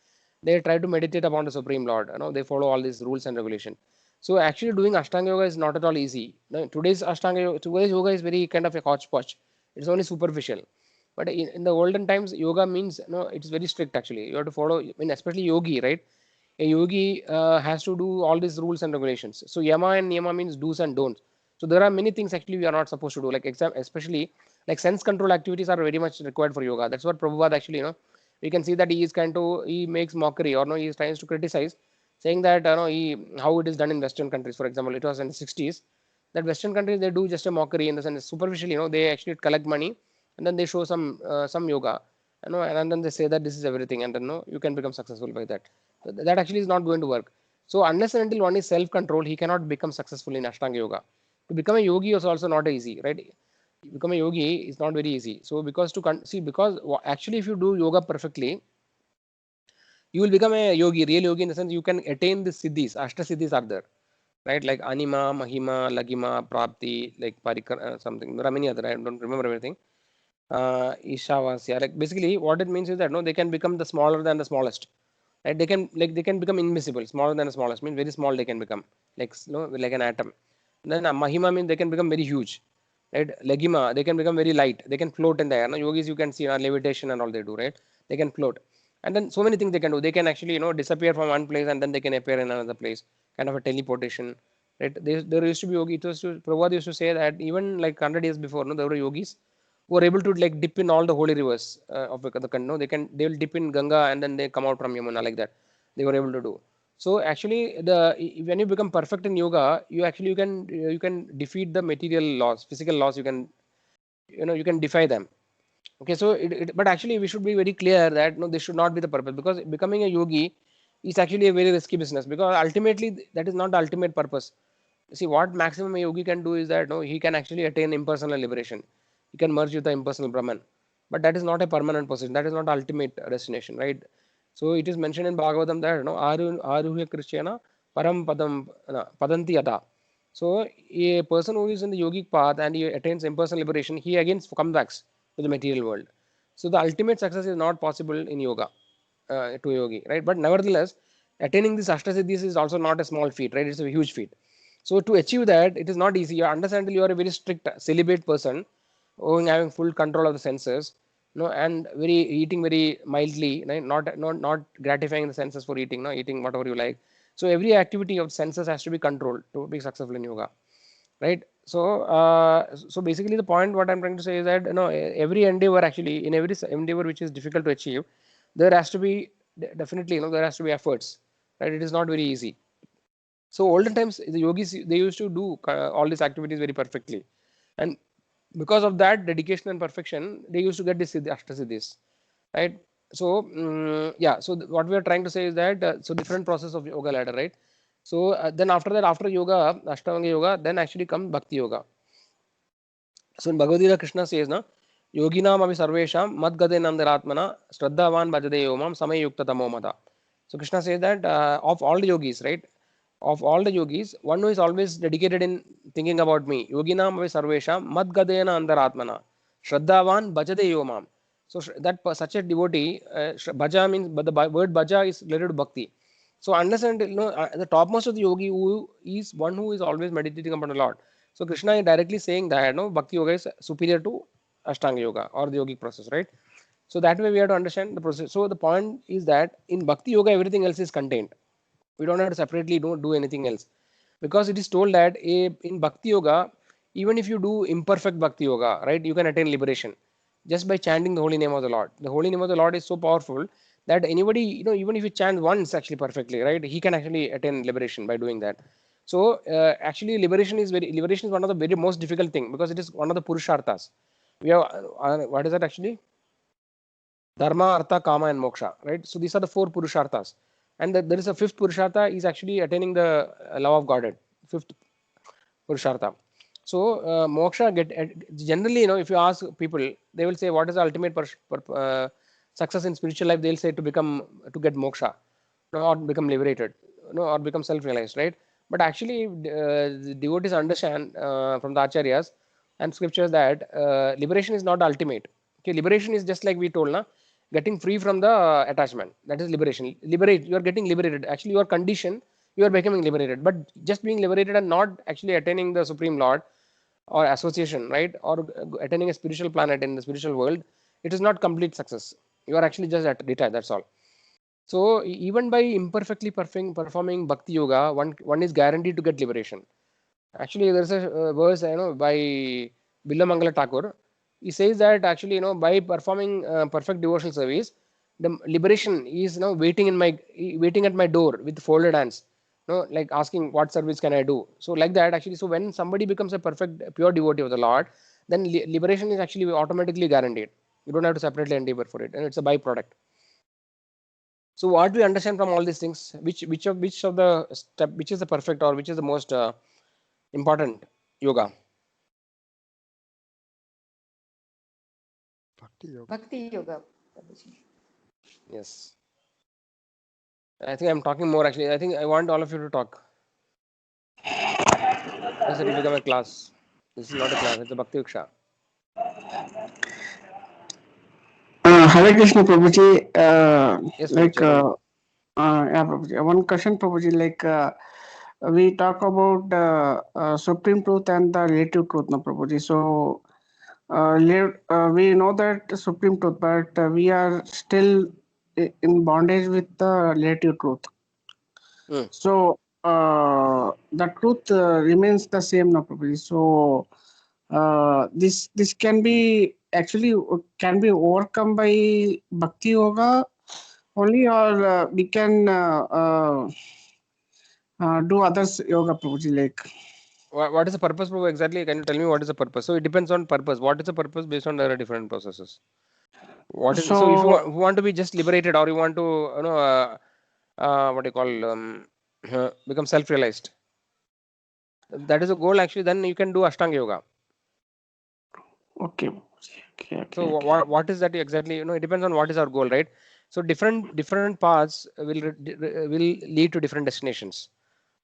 Speaker 1: they try to meditate upon the supreme lord, they follow all these rules and regulations. So actually doing ashtanga yoga is not at all easy. Now, today's yoga is very kind of a hodgepodge, it's only superficial. But in the olden times, yoga means, it's very strict actually. You have to follow, I mean, especially yogi, right? A yogi has to do all these rules and regulations. So yama and niyama means do's and don'ts. So there are many things actually we are not supposed to do, like especially like sense control activities are very much required for yoga. That's what Prabhupada actually, we can see that he is kind to, he makes mockery, or no, he is trying to criticize, saying that, how it is done in Western countries. For example, it was in the 60s that Western countries, they do just a mockery in the sense superficially, they actually collect money, and then they show some yoga, and then they say that this is everything, and then, you can become successful by that. So that actually is not going to work. So unless and until one is self control, he cannot become successful in Ashtanga yoga. To become a yogi is also not easy, right? Become a yogi is not very easy. So because see, because actually if you do yoga perfectly, you will become a yogi, real yogi, in the sense you can attain the siddhis. Ashta siddhis are there. right? Like Anima, Mahima, Lagima, Prapti, like something. There are many other. I don't remember everything. Ishavasya. Like basically, what it means is that no, they can become the smaller than the smallest. Right? They can become invisible, smaller than the smallest. Means very small they can become, like like an atom. Then Mahima means they can become very huge. Right? Lagima, they can become very light. They can float in the air. No? Yogis, you can see levitation and all they do. Right? They can float. And then so many things they can do. They can actually disappear from one place and then they can appear in another place. Kind of a teleportation. Right? There used to be yogi. Prabhupada used to say that even like 100 years before, no, there were yogis who are able to like dip in all the holy rivers of the country. No, they will dip in Ganga and then they come out from Yamuna like that. They were able to do. So actually, when you become perfect in yoga, you can defeat the material laws, physical laws. You can defy them. Okay, so but actually we should be very clear that no, this should not be the purpose, because becoming a yogi is actually a very risky business, because ultimately that is not the ultimate purpose. See, what maximum a yogi can do is that no, he can actually attain impersonal liberation. He can merge with the impersonal Brahman, but that is not a permanent position. That is not the ultimate destination, right? So it is mentioned in Bhagavatam that no, aruhya Krishyana param padam padanti yada. So a person who is in the yogic path and he attains impersonal liberation, he again comes back to the material world. So the ultimate success is not possible in yoga to yogi, right? But nevertheless, attaining this Ashtasiddhis is also not a small feat, right? It's a huge feat. So to achieve that, it is not easy. You understand you are a very strict celibate person, having full control of the senses, and very eating very mildly, right? Not gratifying the senses for eating, no, eating whatever you like. So every activity of senses has to be controlled to be successful in yoga, right? So basically the point what I'm trying to say is that every endeavor, actually in every endeavor which is difficult to achieve, there has to be definitely there has to be efforts, right? It is not very easy. So olden times the yogis, they used to do all these activities very perfectly, and because of that dedication and perfection, they used to get this Ashtasiddhis, right? So yeah, so what we are trying to say is that so different process of yoga ladder, right? So then after that, after yoga, Ashtanga yoga, then actually comes Bhakti yoga. So in Bhagavad Gita, Krishna says, na, Yoginam avi sarvesham mad gade nandaratmana shraddhavan bhajade yomam samay yukta tamo mata. So Krishna says that of all the yogis, right? Of all the yogis, one who is always dedicated in thinking about me. Yoginam avi sarvesham mad gadena andaratmana shraddhavan bhajade yomam. So such a devotee, bhaja means, but the word bhaja is related to bhakti. So understand, the topmost of the yogi who is one who is always meditating upon the Lord. So Krishna is directly saying that no, Bhakti Yoga is superior to Ashtanga Yoga or the yogic process, right? So that way we have to understand the process. So the point is that in Bhakti Yoga everything else is contained. We don't have to separately don't do anything else, because it is told that in Bhakti Yoga, even if you do imperfect Bhakti Yoga, right, you can attain liberation just by chanting the holy name of the Lord. The holy name of the Lord is so powerful that anybody, even if you chant once actually perfectly, right, he can actually attain liberation by doing that. So actually liberation is one of the very most difficult thing, because it is one of the purusharthas. We have what is that actually? Dharma, Artha, Kama, and Moksha, right? So these are the four Purusharthas. And there is a fifth Purushartha is actually attaining the love of Godhead. Fifth Purushartha. So Moksha generally, if you ask people, they will say what is the ultimate success in spiritual life? They'll say to get moksha, or become liberated, or become self-realized, right? But actually, the devotees understand from the acharyas and scriptures that liberation is not the ultimate. Okay, liberation is just like we told, na, getting free from the attachment. That is liberation. You are getting liberated. Actually, your condition, you are becoming liberated. But just being liberated and not actually attaining the Supreme Lord or association, right, or attaining a spiritual planet in the spiritual world, it is not complete success. You are actually just detached. That's all. So even by imperfectly performing bhakti yoga, one is guaranteed to get liberation. Actually, there's a verse by Bilamangala Thakur. He says that actually by performing perfect devotional service, the liberation is waiting at my door with folded hands. Like asking what service can I do. So like that actually. So when somebody becomes a perfect pure devotee of the Lord, then liberation is actually automatically guaranteed. You don't have to separately endeavor for it, and it's a byproduct. So what we understand from all these things, which of the step, which is the perfect or which is the most important yoga?
Speaker 5: Bhakti yoga.
Speaker 3: Bhakti yoga. Prabhuji.
Speaker 1: Yes. I think I'm talking more actually. I think I want all of you to talk. Yes, it will become a class. This is not a class, it's a Bhakti Viksha.
Speaker 7: Hare Krishna Prabhuji.
Speaker 1: Yes, Prabhu,
Speaker 7: Like,
Speaker 1: Chetan.
Speaker 7: yeah, Prabhuji. One question, Prabhuji. Like, we talk about supreme truth and the relative truth, no, Prabhuji. So, we know that supreme truth, but we are still in bondage with the relative truth.
Speaker 1: Hmm.
Speaker 7: So, the truth remains the same, no, Prabhuji. So, this can be actually can be overcome by bhakti yoga only, or we can do others yoga, Prabhuji, like.
Speaker 1: What is the purpose, Prabhu, exactly? Can you tell me what is the purpose? So it depends on purpose. What is the purpose based on the different processes? What is so if you
Speaker 7: So
Speaker 1: want to be just liberated, or you want to what do you call become self-realized, that is a goal actually, then you can do Ashtanga yoga.
Speaker 7: okay, okay,
Speaker 1: So
Speaker 7: okay, okay.
Speaker 1: what is that exactly? It depends on what is our goal, right? So different paths will lead to different destinations,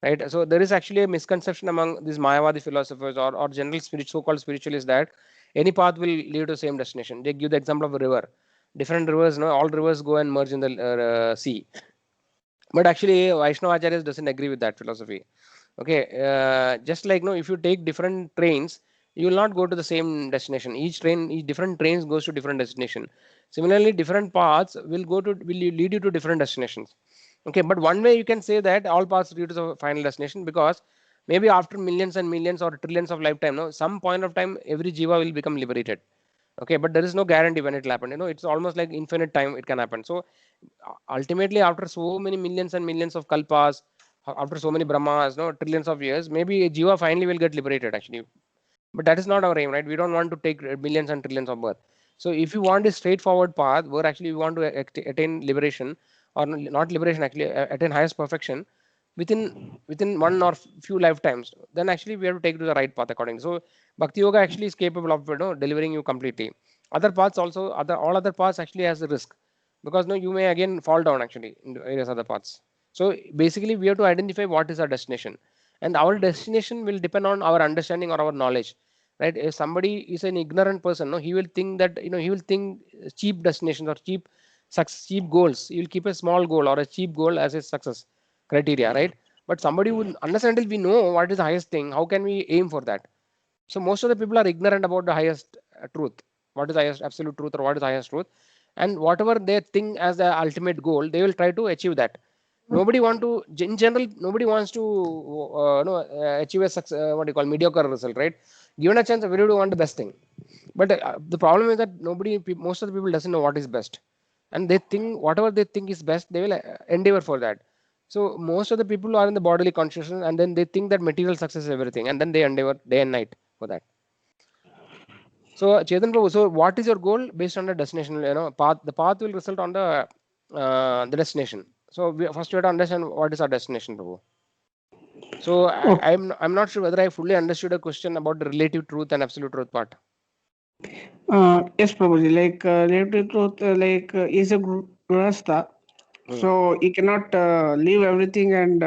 Speaker 1: right? So there is actually a misconception among these Mayavadi philosophers, or general so-called spiritualists, that any path will lead to the same destination. They give the example of a river. Different rivers, all rivers go and merge in the sea. But actually, Vaishnava Acharyas doesn't agree with that philosophy. Okay, just like if you take different trains, you will not go to the same destination. Each different trains goes to different destination. Similarly, different paths will lead you to different destinations. Okay, but one way you can say that all paths lead to the final destination, because maybe after millions and millions or trillions of lifetime, no, some point of time every jiva will become liberated. Okay, but there is no guarantee when it will happen. It's almost like infinite time it can happen. So ultimately, after so many millions and millions of kalpas, after so many brahmas, no, trillions of years, maybe a jiva finally will get liberated actually. But that is not our aim, right? We don't want to take millions and trillions of birth. So if you want a straightforward path where actually you want to attain liberation, or not liberation, actually attain highest perfection within one or few lifetimes, then actually we have to take to the right path accordingly. So bhakti yoga actually is capable of delivering you completely. Other paths also, all other paths actually has a risk, because no, you may again fall down actually in various other paths. So basically we have to identify what is our destination, and our destination will depend on our understanding or our knowledge, right? If somebody is an ignorant person, no, he will think that he will think cheap destinations or cheap goals. He will keep a small goal or a cheap goal as a success criteria, right? But somebody would understand, until we know what is the highest thing, how can we aim for that? So most of the people are ignorant about the highest truth, what is the highest absolute truth, or what is the highest truth, and whatever they think as the ultimate goal, they will try to achieve that. Nobody want to, in general, nobody wants to achieve a success, what do you call, mediocre result, right? Given a chance, everybody want the best thing. But the problem is that most of the people doesn't know what is best, and they think whatever they think is best, they will endeavor for that. So most of the people are in the bodily consciousness, and then they think that material success is everything, and then they endeavor day and night for that. So Chetan Prabhu, so what is your goal based on the destination? Path. The path will result on the destination. So first we have to understand what is our destination, Prabhu. So
Speaker 7: Oh,
Speaker 1: I'm not sure whether I fully understood a question about the relative truth and absolute truth part.
Speaker 7: yes, Prabhuji. Like, relative truth, like, is a grahastha.
Speaker 1: Hmm.
Speaker 7: So you cannot leave everything and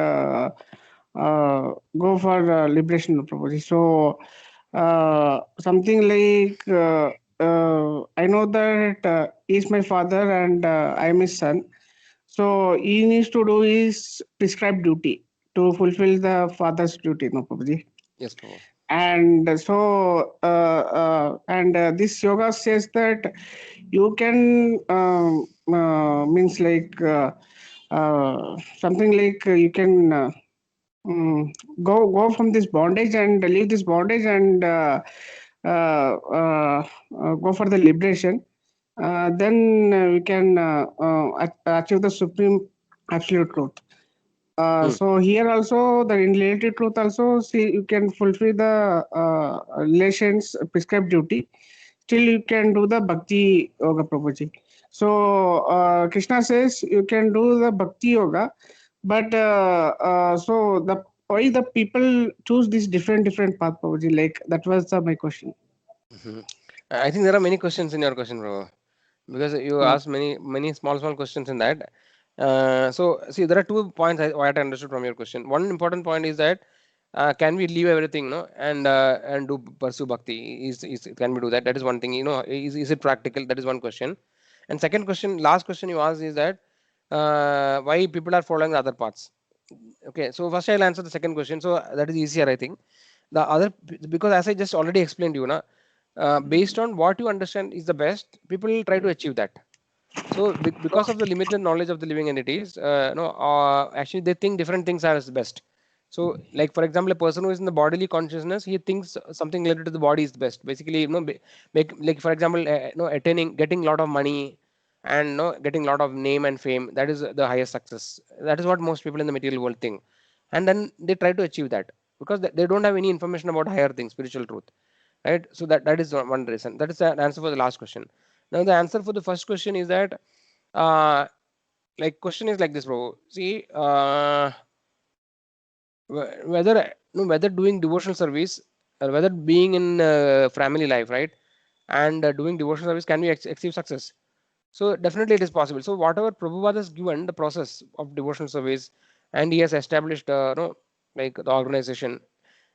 Speaker 7: go for liberation, Prabhuji. So something like, I know that he's my father and I'm his son. So he needs to do his prescribed duty to fulfill the father's duty, no, Prabhuji.
Speaker 1: Yes, Prabhu.
Speaker 7: And so this yoga says that you can means like something like you can go from this bondage and leave this bondage and go for the liberation. Then we can achieve the supreme absolute truth.
Speaker 1: Hmm.
Speaker 7: So here also the in related truth also, see, you can fulfill the relations prescribed duty. Still you can do the bhakti yoga, Prabhuji. So Krishna says you can do the bhakti yoga, but so the why the people choose this different path, Prabhuji? Like that was my question.
Speaker 1: Mhm. I think there are many questions in your question, Prabhu, because you
Speaker 7: Uh,
Speaker 1: asked many small questions in that. So see, there are 2 points what I understood from your question. One important point is that can we leave everything, no, and do pursue bhakti? Can we do that? That is one thing. Is it practical? That is one question. And second question, last question you asked is that why people are following the other paths. Okay, so first I'll answer the second question. So that is easier, I think. The other, because as I just already explained you, na, based on what you understand is the best, people will try to achieve that. So because of the limited knowledge of the living entities, actually they think different things are as best. So like for example, a person who is in the bodily consciousness, he thinks something related to the body is the best. Basically, make like for example, attaining, getting a lot of money, and getting a lot of name and fame. That is the highest success. That is what most people in the material world think, and then they try to achieve that because they don't have any information about higher things, spiritual truth, right? So that is one reason. That is the answer for the last question. Now the answer for the first question is that like question is like this, bro. See, whether doing devotional service or whether being in family life, right, and doing devotional service, can we achieve success? So definitely it is possible. So whatever Prabhupada has given the process of devotional service, and he has established, like the organization.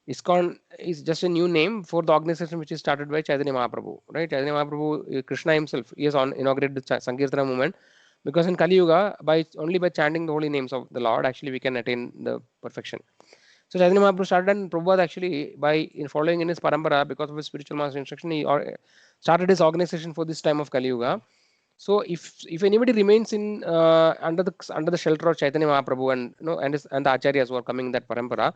Speaker 1: ISKCON is just a new name for the organization which is started by Chaitanya Mahaprabhu, right? Chaitanya Mahaprabhu, Krishna himself, he has inaugurated the Sankirtana movement, because in Kali Yuga, only by chanting the holy names of the Lord, actually we can attain the perfection. So Chaitanya Mahaprabhu started, and Prabhupada actually, following in his parampara, because of his spiritual master instruction, he started his organization for this time of Kali Yuga. So if anybody remains in under the shelter of Chaitanya Mahaprabhu, and and the acharyas who are coming in that parampara,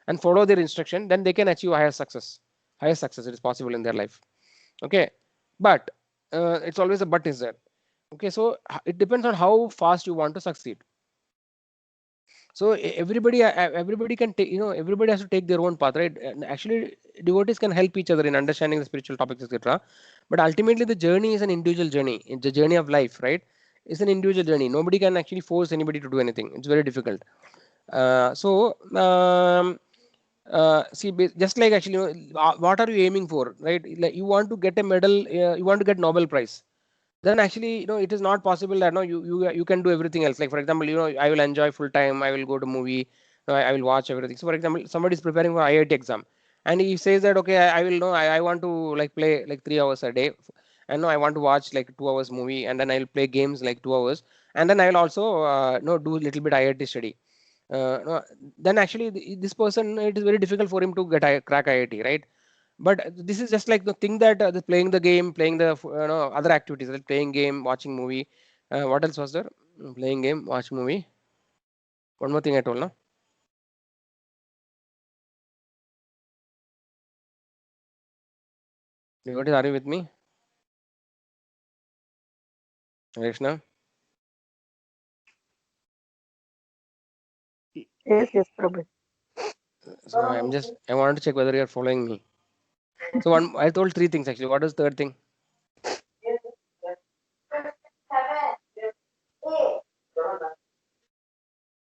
Speaker 1: and follow their instruction, then they can achieve higher success. Higher success, it is possible in their life. Okay, but it's always a but is there. Okay, so it depends on how fast you want to succeed. So everybody can take, everybody has to take their own path, right? And actually, devotees can help each other in understanding the spiritual topics, etc. But ultimately, the journey is an individual journey. It's the journey of life, right? It's an individual journey. Nobody can actually force anybody to do anything. It's very difficult. See, just like actually, what are you aiming for, right? Like you want to get a medal, you want to get Nobel Prize. Then actually, it is not possible that you can do everything else. Like for example, I will enjoy full time. I will go to movie. I will watch everything. So for example, somebody is preparing for IIT exam, and he says that okay, I will know. I want to like play like 3 hours a day, and I want to watch like 2 hours movie, and then I will play games like 2 hours, and then I will also do a little bit IIT study. No, then actually this person, it is very difficult for him to crack IIT, right? But this is just like the thing that playing the game, playing the other activities like playing game, watching movie. What else was there? Playing game, watch movie. One more thing I told, no? What is, are you with me, Krishna?
Speaker 6: Yes, yes, Prabhu.
Speaker 1: So I wanted to check whether you are following me. So I told three things actually. What is third thing?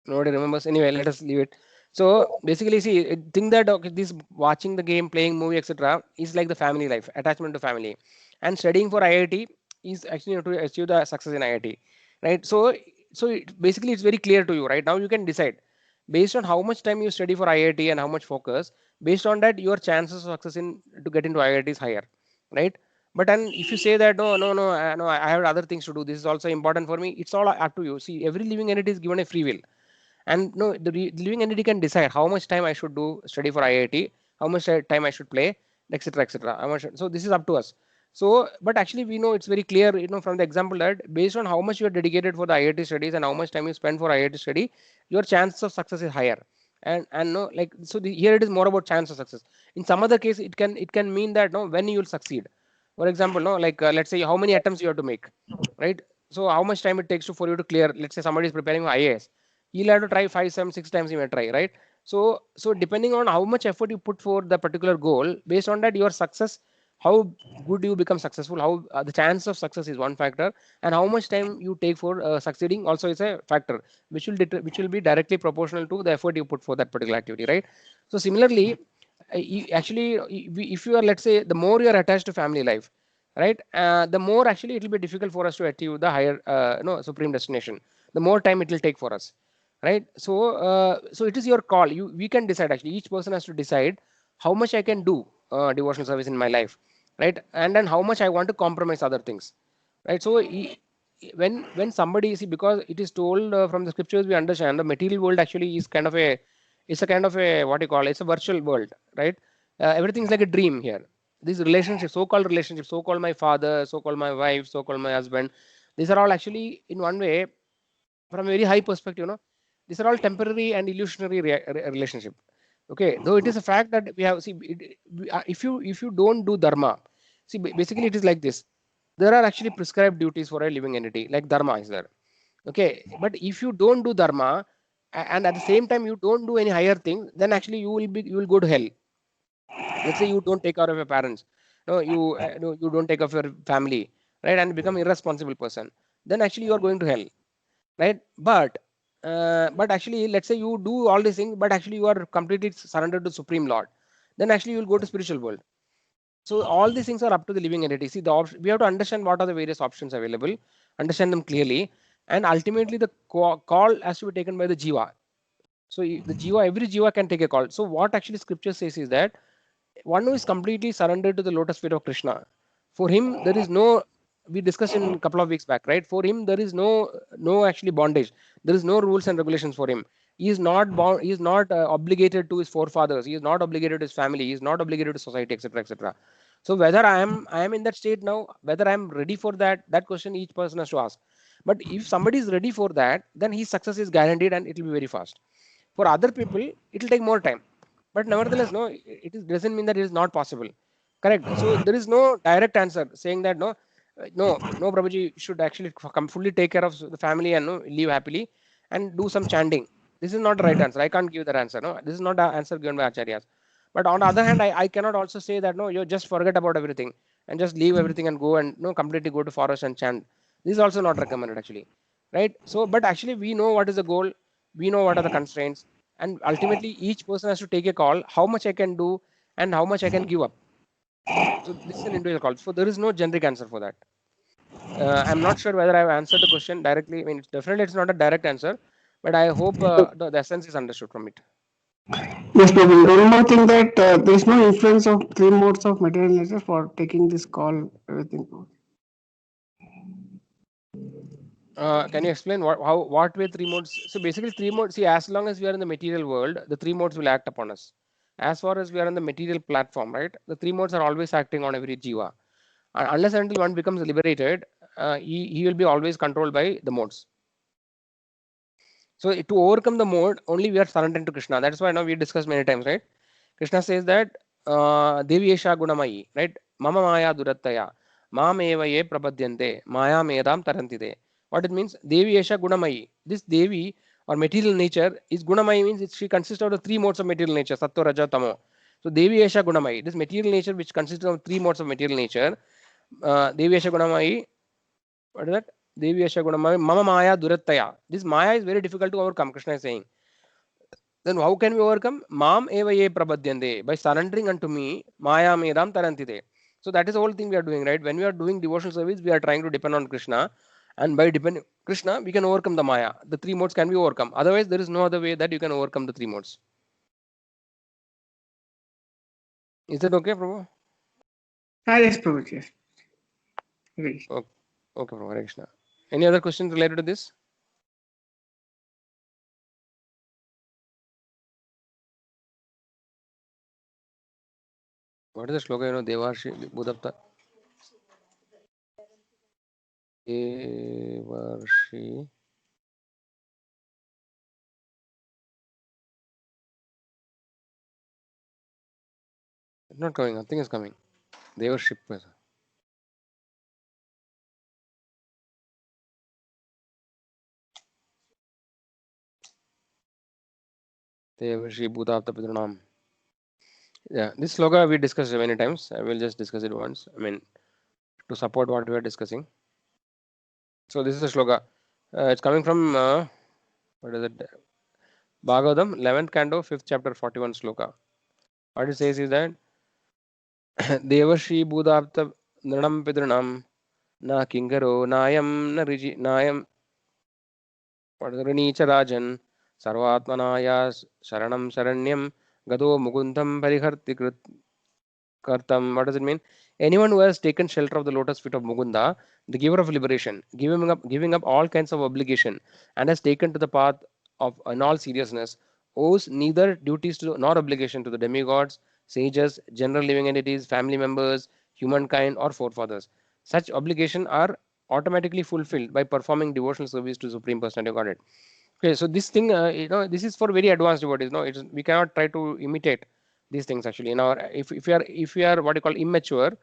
Speaker 1: Nobody remembers. Anyway, let us leave it. So basically, see, think that okay, this watching the game, playing movie, etc., is like the family life, attachment to family, and studying for IIT is actually to achieve the success in IIT, right? Basically, it's very clear to you right now. You can decide based on how much time you study for IIT and how much focus. Based on that, your chances of success in to get into IIT is higher, right? But and if you say that no, I have other things to do. This is also important for me. It's all up to you. See, every living entity is given a free will, and no, the living entity can decide how much time I should do study for IIT, how much time I should play, etc., etc. So this is up to us. So, but actually, we know it's very clear, from the example that based on how much you are dedicated for the IIT studies and how much time you spend for IIT study, your chance of success is higher. And no, like so, here it is more about chance of success. In some other case, it can mean that no, when you will succeed. For example, no, like let's say how many attempts you have to make, right? So how much time it takes for you to clear. Let's say somebody is preparing for IAS, you'll have to try 5, 7, 6 times you may try, right? So depending on how much effort you put for the particular goal, based on that your success, how good you become successful, how the chance of success is one factor, and how much time you take for succeeding also is a factor, which will be directly proportional to the effort you put for that particular activity, right? So similarly, actually, if you are, let's say, the more you are attached to family life, right, the more actually it will be difficult for us to achieve the higher, no, supreme destination. The more time it will take for us, right? So it is your call. We can decide, actually each person has to decide how much I can do devotional service in my life, right? And then how much I want to compromise other things, right? So when somebody, see, because it is told from the scriptures, we understand the material world actually is kind of a, it's a kind of a, what you call, it's a virtual world, right? Everything is like a dream here. These relationships, so-called relationships, so-called my father, so-called my wife, so-called my husband, these are all actually in one way, from a very high perspective, these are all temporary and illusionary relationship. Okay, though it is a fact that we have, see, if you don't do dharma, see, basically it is like this. There are actually prescribed duties for a living entity, like dharma is there. Okay, but if you don't do dharma, and at the same time you don't do any higher thing, then actually you will go to hell. Let's say you don't take care of your parents, no, no, you don't take care of your family, right, and become irresponsible person, then actually you are going to hell, right? But actually, let's say you do all these things, but actually you are completely surrendered to Supreme Lord, then actually you will go to spiritual world. So all these things are up to the living entity. See, the we have to understand what are the various options available, understand them clearly, and ultimately the call has to be taken by the jiva. So the jiva, every jiva can take a call. So what actually scripture says is that one who is completely surrendered to the lotus feet of Krishna, for him there is no, we discussed in a couple of weeks back, right? For him there is no actually bondage. There is no rules and regulations for him. He is not bound. He is not obligated to his forefathers. He is not obligated to his family. He is not obligated to society, etc., etc. So whether I am in that state now, whether I am ready for that question each person has to ask. But if somebody is ready for that, then his success is guaranteed and it will be very fast. For other people, it will take more time. But nevertheless, no, doesn't mean that it is not possible. Correct. So there is no direct answer saying that no, Prabhuji should actually fully take care of the family and no, live happily and do some chanting. This is not the right answer. I can't give that answer. No, this is not the answer given by acharyas. But on the other hand, I cannot also say that no, you just forget about everything and just leave everything and go and no, completely go to forest and chant. This is also not recommended actually, right? So, but actually we know what is the goal, we know what are the constraints, and ultimately each person has to take a call how much I can do and how much I can give up. So this is an individual call. So there is no generic answer for that. I'm not sure whether I've answered the question directly. I mean, it's not a direct answer, but I hope the essence is understood from it.
Speaker 7: Yes, Prabhu. One more thing, that there is no influence of three modes of material nature for taking this call, everything.
Speaker 1: Can you explain what way three modes? So basically, three modes. See, as long as we are in the material world, the three modes will act upon us. As far as we are on the material platform, right? The three modes are always acting on every jiva. Unless and until one becomes liberated, he will be always controlled by the modes. So to overcome the mode, only we are surrendering to Krishna. That's why now we discussed many times, right? Krishna says that Devi Esha Gunamayi, right? Mama Maya Durattaya, Mam Eva Ye Prapadyante, Maya Medam Tarantide. What it means? Devi Esha Gunamayi. This Devi or material nature is Gunamayi, means she consists of the three modes of material nature, Sattva, Raja, Tamo. So Devi Esha Gunamayi, this material nature which consists of three modes of material nature, Devi Esha Gunamayi, what is that? Devi Esha Gunamayi, Mama Maya Durattaya. This Maya is very difficult to overcome, Krishna is saying. Then how can we overcome? Mam eva ye prabhadyante. By surrendering unto me, Maya medam tarantite. So that is the whole thing we are doing, right? When we are doing devotional service, we are trying to depend on Krishna. And by depending Krishna, we can overcome the Maya. The three modes can be overcome. Otherwise, there is no other way that you can overcome the three modes. Is that okay, Prabhu?
Speaker 7: Yes, Prabhu. Yes. Great.
Speaker 1: Okay, okay, Prabhu. Hare Krishna. Any other questions related to this? What is the shloka? Devarshi Budapta. Devarshi. It's not coming. Nothing is coming. Devarship. Devarshi Budapta Pidranam. Yeah, this sloga we discussed many times. I will just discuss it once. I mean, to support what we are discussing. So this is a sloga. It's coming from what is it? Bhagavatam, 11th canto, 5th chapter, 41 sloka. What it says is that Devashi Budapta Nranam Pidranam Na Kingaro Nayam Na Riji Nayam What is Ranicha Rajan Sarvatmanaya Sharanam Sharanyam Gado Mugundam Pariharti Kartam. What does it mean? Anyone who has taken shelter of the lotus feet of Mugunda, the giver of liberation, giving up all kinds of obligation, and has taken to the path of in all seriousness, owes neither duties to nor obligation to the demigods, sages, general living entities, family members, humankind, or forefathers. Such obligation are automatically fulfilled by performing devotional service to Supreme Personality of Godhead. Okay, so this thing, this is for very advanced devotees. No, we cannot try to imitate these things actually. In our, if we are what you call immature,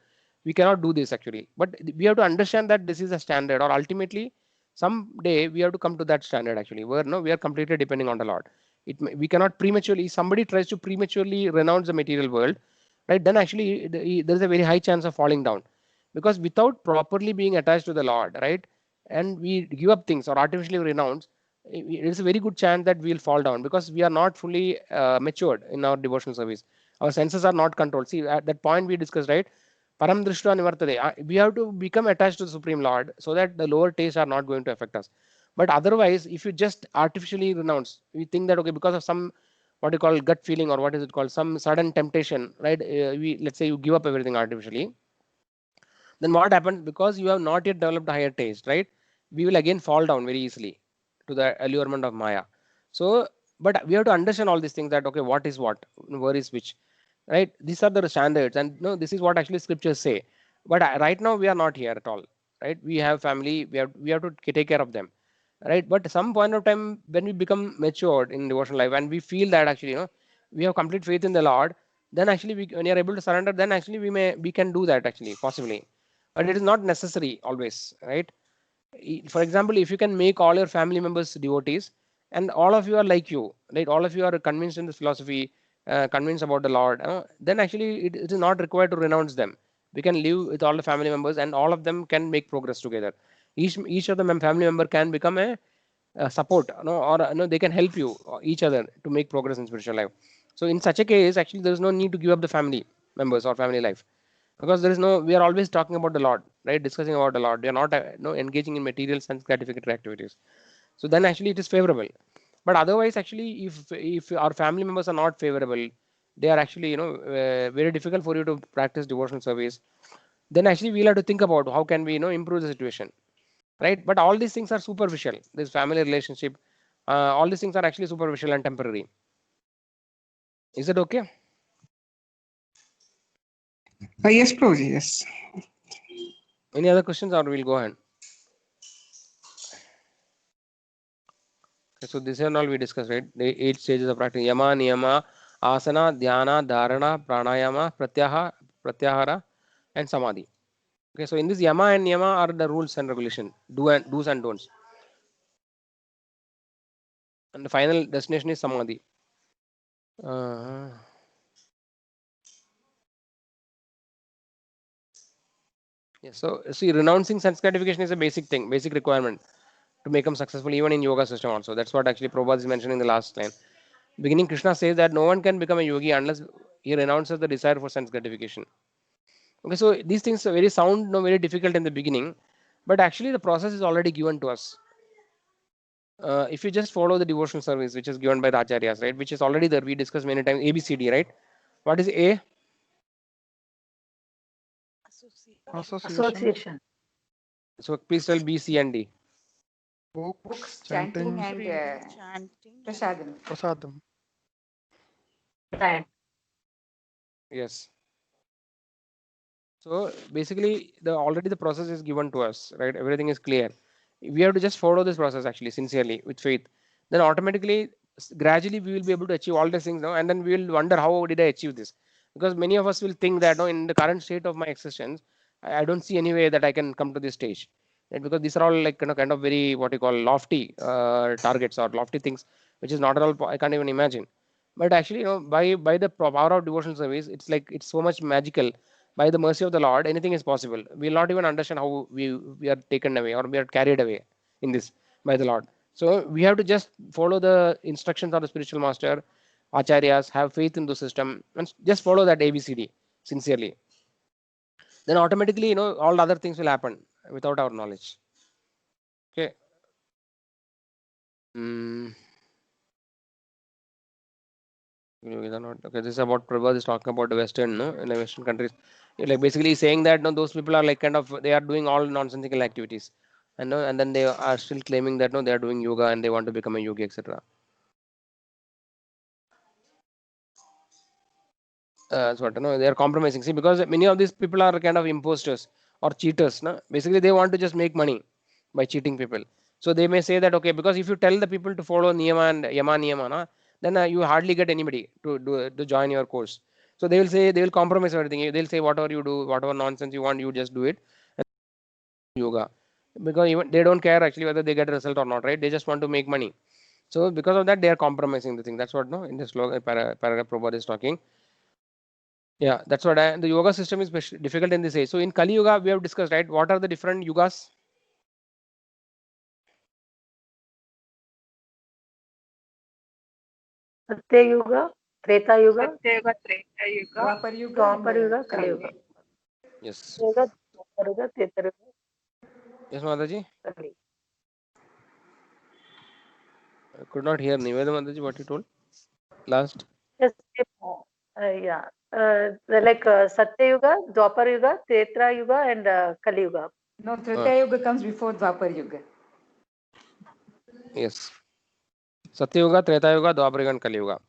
Speaker 1: we cannot do this actually. But we have to understand that this is a standard, or ultimately, someday we have to come to that standard actually, where no, we are completely depending on the Lord. We cannot prematurely. Somebody tries to prematurely renounce the material world, right? Then actually, there is a very high chance of falling down, because without properly being attached to the Lord, right? And we give up things or artificially renounce, it's a very good chance that we'll fall down, because we are not fully matured in our devotional service. Our senses are not controlled. See, at that point we discussed, right? Param drishta nivartade. We have to become attached to the Supreme Lord so that the lower tastes are not going to affect us. But otherwise, if you just artificially renounce, we think that okay, because of some what you call gut feeling, or what is it called, some sudden temptation, right? We, let's say you give up everything artificially, then what happens? Because you have not yet developed a higher taste, right? We will again fall down very easily to the allurement of Maya. So, but we have to understand all these things, that okay, what is what, where is which, right? These are the standards, and no, this is what actually scriptures say. But right now we are not here at all, right? We have family, we have to take care of them, right? But at some point of time, when we become matured in devotional life, and we feel that actually, we have complete faith in the Lord, then actually when you are able to surrender, then actually we can do that actually possibly, but it is not necessary always, right? For example, if you can make all your family members devotees, and all of you are like you, right? All of you are convinced in this philosophy, convinced about the Lord, then actually it is not required to renounce them. We can live with all the family members, and all of them can make progress together. Each of the family member can become a support, or they can help you each other to make progress in spiritual life. So in such a case, actually, there is no need to give up the family members or family life, because there is no, we are always talking about the Lord, right? Discussing about the Lord. We are not no engaging in material sense gratificatory activities. So then actually it is favorable. But otherwise, actually, if our family members are not favorable, they are actually very difficult for you to practice devotional service. Then actually we'll have to think about how can we improve the situation, right? But all these things are superficial. This family relationship, all these things are actually superficial and temporary. Is it okay?
Speaker 7: Yes, Prabhuji, yes.
Speaker 1: Any other questions, or we'll go ahead? Okay, so this and all we discussed, right? The 8 stages of practice: yama, niyama, asana, dhyana, dharana, pranayama, pratyahara, and samadhi. Okay, so in this yama and niyama are the rules and regulation, do's and don'ts, and the final destination is samadhi. Yes, so see, renouncing sense gratification is a basic thing, basic requirement to become successful, even in yoga system also. That's what actually Prabhupada is mentioning in the last line. Beginning, Krishna says that no one can become a yogi unless he renounces the desire for sense gratification. Okay, so these things are very sound, very difficult in the beginning, but actually the process is already given to us. If you just follow the devotional service, which is given by the acharyas, right, which is already there, we discussed many times, ABCD, right? What is A?
Speaker 5: Association,
Speaker 6: Association.
Speaker 1: So please tell B, C, and D.
Speaker 5: books,
Speaker 3: Chanting
Speaker 5: chanting,
Speaker 3: and
Speaker 2: Reading, chanting,
Speaker 3: prasadam.
Speaker 5: prasadam.
Speaker 6: Right.
Speaker 1: Yes. So basically, already the process is given to us, right? Everything is clear. We have to just follow this process actually sincerely with faith. Then automatically, gradually, we will be able to achieve all these things now, and then we will wonder how did I achieve this? Because many of us will think that no, in the current state of my existence, I don't see any way that I can come to this stage, right? Because these are all like kind of very what you call lofty targets or lofty things, which is not at all I can't even imagine. But actually, by the power of devotional service, it's like it's so much magical. By the mercy of the Lord, anything is possible. We'll not even understand how we are taken away or we are carried away in this by the Lord. So we have to just follow the instructions of the spiritual master, acharyas, have faith in the system, and just follow that ABCD sincerely. Then automatically, all other things will happen without our knowledge. Okay. They're not. Okay, this is about Prabhupada is talking about the Western, no, in the Western countries. Like basically saying that no, those people are like kind of they are doing all nonsensical activities, and no, and then they are still claiming that no, they are doing yoga and they want to become a yogi, etc. So what, no, they are compromising. See, because many of these people are kind of imposters or cheaters. No? Basically, they want to just make money by cheating people. So they may say that okay, because if you tell the people to follow niyama and yama niyama, no, then you hardly get anybody to join your course. So they will say they will compromise everything. They'll say whatever you do, whatever nonsense you want, you just do it. And yoga, because even they don't care actually whether they get a result or not, right? They just want to make money. So because of that, they are compromising the thing. That's what no in this paragraph Prabhupada is talking. Yeah, that's what the yoga system is difficult in this age. So in Kali Yuga, we have discussed, right? What are the different yugas?
Speaker 6: Satya Yuga, Treta Yuga,
Speaker 8: Satyayuga, Treta Yuga,
Speaker 3: Dwapar Yuga,
Speaker 6: Dwapar
Speaker 3: and
Speaker 6: Yuga,
Speaker 3: Kali
Speaker 6: Kali
Speaker 3: Yuga.
Speaker 6: Yuga.
Speaker 1: Yes.
Speaker 6: Yuga, Dwapar Yuga, Treta Yuga,
Speaker 1: Yes, Mataji.
Speaker 6: Kali.
Speaker 1: I could not hear Niveda Mataji what you told last.
Speaker 6: Yes, yeah. Like Satya Yuga, Dwapar Yuga, Treta Yuga, and Kali Yuga.
Speaker 3: No, Treta Yuga comes before Dwapar Yuga.
Speaker 1: Yes. Satya Yuga, Treta Yuga, Dwapar Yuga, and Kali Yuga.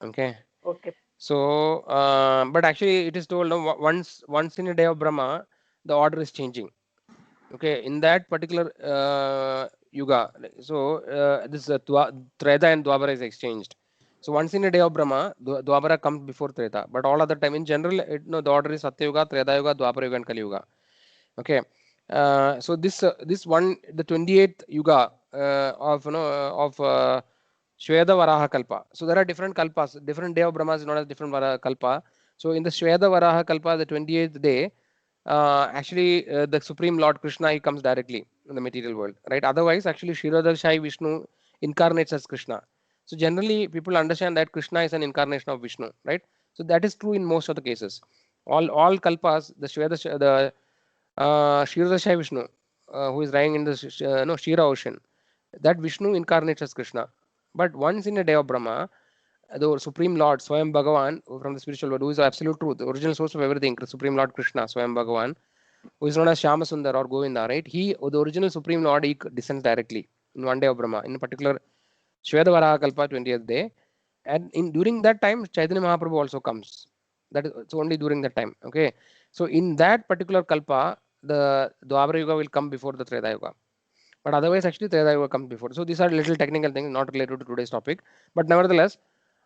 Speaker 1: Okay.
Speaker 6: Okay.
Speaker 1: So, but actually, it is told no, once in a day of Brahma, the order is changing. Okay, in that particular yuga, so this Treta and Dwapara is exchanged. So once in a day of Brahma, Dwapara comes before Treta, but all other time in general, no, the order is Satya Yuga, Treta Yuga, Dwapara Yuga, and Kali Yuga. Okay, so this one, the 28th yuga of Shweda Varaha Kalpa. So there are different kalpas. Different day of Brahma is known as different Kalpa. So in the Shweda Varaha Kalpa, the 28th day, the Supreme Lord Krishna he comes directly in the material world, right? Otherwise, actually Kshirodharshai Vishnu incarnates as Krishna. So generally, people understand that Krishna is an incarnation of Vishnu, right? So that is true in most of the cases. All kalpas, the Kshirodharshai Vishnu, who is lying in the Shira ocean, that Vishnu incarnates as Krishna. But once in a day of Brahma, the Supreme Lord, Swayam Bhagavan, from the spiritual world, who is the absolute truth, the original source of everything, the Supreme Lord Krishna, Swayam Bhagavan, who is known as Shama Sundar or Govinda, right? The original Supreme Lord, he descends directly in one day of Brahma, in particular Shvedavaraha Kalpa, 20th day. And during that time, Chaitanya Mahaprabhu also comes. That is it's only during that time. Okay. So in that particular Kalpa, the Dwapara Yuga will come before the Treta Yuga. But otherwise, actually, Treta Yuga comes before. So these are little technical things, not related to today's topic. But nevertheless,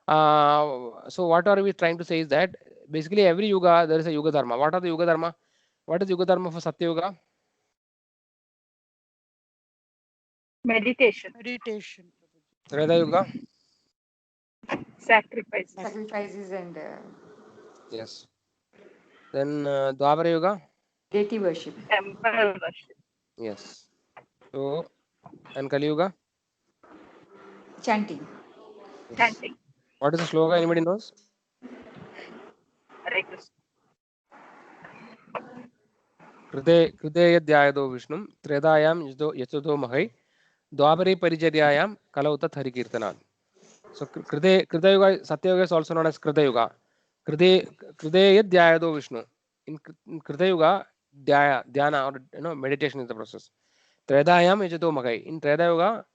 Speaker 1: so what are we trying to say is that basically every yuga there is a yuga dharma. What are the yuga dharma? What is yuga dharma for Satya Yuga?
Speaker 8: meditation,
Speaker 2: Meditation.
Speaker 1: Treta Yuga?
Speaker 8: sacrifice,
Speaker 3: Sacrifices and
Speaker 1: Yes. Then Dwapara Yuga?
Speaker 3: deity worship.
Speaker 8: temple worship,
Speaker 1: Yes. So, and Kali Yuga?
Speaker 3: Chanting.
Speaker 1: Yes.
Speaker 8: chanting,
Speaker 1: What is the shloka? Anybody knows?
Speaker 8: Hare Krishna.
Speaker 1: कृते यद्यायदो विष्णुं त्रेधायां यचतो महै द्वापरे परिचर्यायां कलौ तत् हरिकीर्तनात्. So Krita Yuga, Satya Yuga is also known as Krita Yuga. Krite yadhyayado Vishnu. In Krita Yuga, dhyana or meditation is the process. Tredayam yajato magai. In Treda Yuga,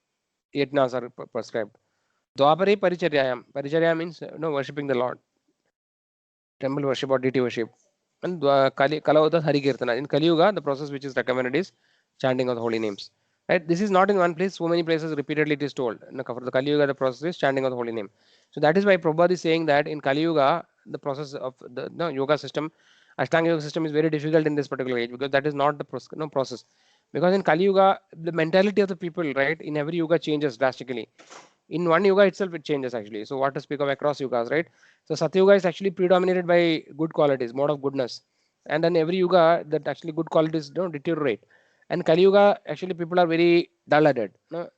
Speaker 1: yajnas are prescribed. Dwapare paricharyayam. Paricarya means worshipping the Lord. Temple worship or deity worship. And Kalavata Hari Kirtana. In Kali Yuga, the process which is recommended is chanting of the holy names. Right? This is not in one place. So many places repeatedly it is told. For the Kali Yuga, the process is chanting of the holy name. So that is why Prabhupada is saying that in Kali Yuga, the process of the yoga system, Ashtanga yoga system is very difficult in this particular age because that is not the process. Because in Kali Yuga, the mentality of the people, right, in every yuga changes drastically. In one yuga itself, it changes actually. So what to speak of across yugas, right? So Satya Yuga is actually predominated by good qualities, mode of goodness. And then every yuga that actually good qualities don't deteriorate. And Kali Yuga, actually people are very dull-headed. No?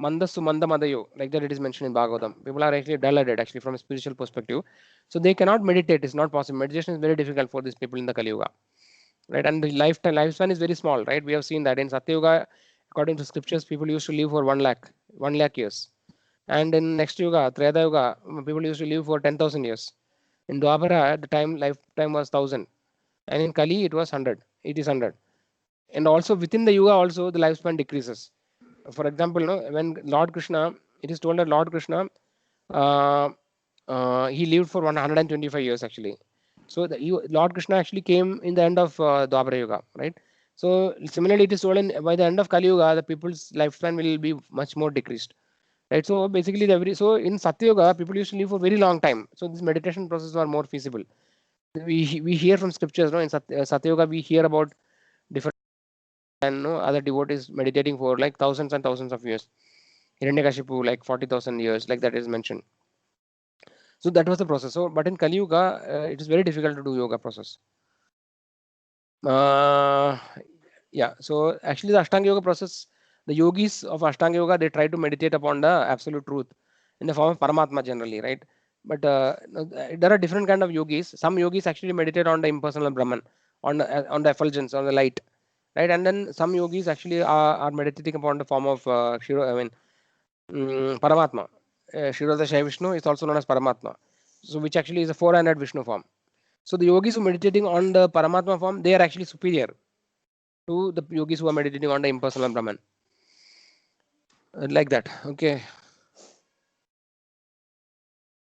Speaker 1: Mandasu mandamadayo, like that it is mentioned in Bhagavatam. People are actually dull-headed actually from a spiritual perspective. So they cannot meditate. It's not possible. Meditation is very difficult for these people in the Kali Yuga. Right? And the lifespan is very small, right? We have seen that in Satya Yuga, according to scriptures, people used to live for 1 lakh years. And in next yuga, Treta Yuga, people used to live for 10,000 years. In Dwapara, the lifetime was 1,000, and in Kali it was 100. It is 100. And also within the yuga, also the lifespan decreases. For example, when Lord Krishna, it is told that Lord Krishna, uh, he lived for 125 years actually. So Lord Krishna actually came in the end of Dwapara Yuga, right? So similarly, it is told by the end of Kali Yuga, the people's lifespan will be much more decreased, right? So basically, so in Satya Yuga, people used to live for very long time. So this meditation process are more feasible. We hear from scriptures, in Satya Yuga, we hear about different and other devotees meditating for like thousands and thousands of years. Hiranyakashipu like 40,000 years, like that is mentioned. So that was the process. So, but in Kali Yuga, it is very difficult to do yoga process. Yeah. So actually, the Ashtanga Yoga process, the yogis of Ashtanga Yoga, they try to meditate upon the absolute truth in the form of Paramatma generally, right? But there are different kind of yogis. Some yogis actually meditate on the impersonal Brahman, on the effulgence, on the light, right? And then some yogis actually are meditating upon the form of Paramatma. Kshirodashayi Vishnu is also known as Paramatma. So which actually is a 400 Vishnu form. So the yogis who are meditating on the Paramatma form, they are actually superior to the yogis who are meditating on the impersonal Brahman. Like that. Okay.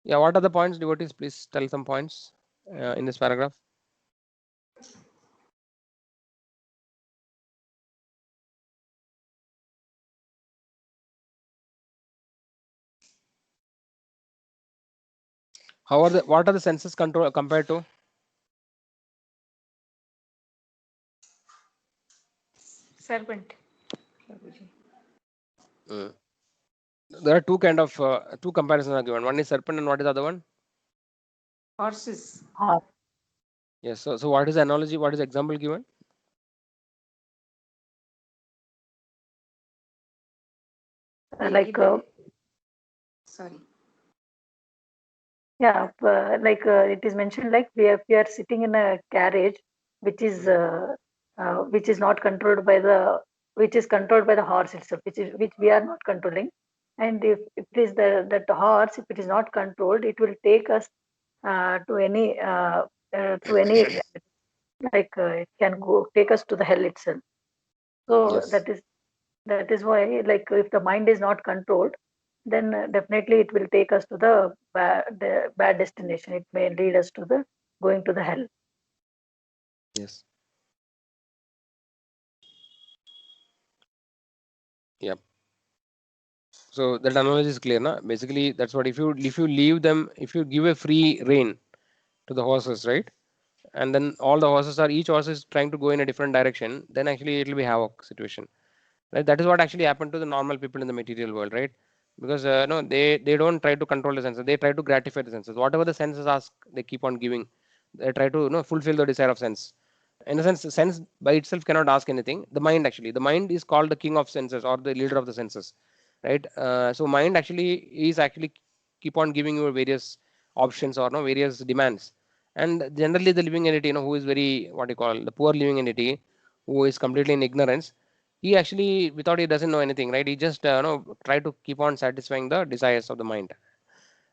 Speaker 1: Yeah, what are the points, devotees? Please tell some points in this paragraph. What are the senses control compared to?
Speaker 3: Serpent.
Speaker 1: There are two kind of two comparisons are given. One is serpent and what is the other one?
Speaker 3: Horses.
Speaker 1: Yes. So what is the analogy? What is the example given?
Speaker 6: Like
Speaker 3: Sorry.
Speaker 6: yeah, it is mentioned like we are sitting in a carriage which is not controlled by the which is controlled by the horse itself, which we are not controlling. And if it is that the horse, if it is not controlled, it will take us to any it can go take us to the hell itself. So
Speaker 1: Yes.
Speaker 6: that is why, like, if the mind is not controlled, then definitely it will take us to the bad destination. It may lead us to the going to the hell.
Speaker 1: Yes. Yep. So that analogy is clear, na? Basically, that's what if you leave them, if you give a free rein to the horses, right? And then all the horses are each horse is trying to go in a different direction, then actually it will be havoc situation. Right? That is what actually happened to the normal people in the material world, right? Because no, they don't try to control the senses. They try to gratify the senses. Whatever the senses ask, they keep on giving. They try to fulfill the desire of sense. In a sense, the sense by itself cannot ask anything. The mind actually, the mind is called the king of senses or the leader of the senses, right? So mind actually is actually keep on giving you various options or no various demands. And generally, the living entity, who is very what you call the poor living entity, who is completely in ignorance, he actually without he doesn't know anything, right? He just try to keep on satisfying the desires of the mind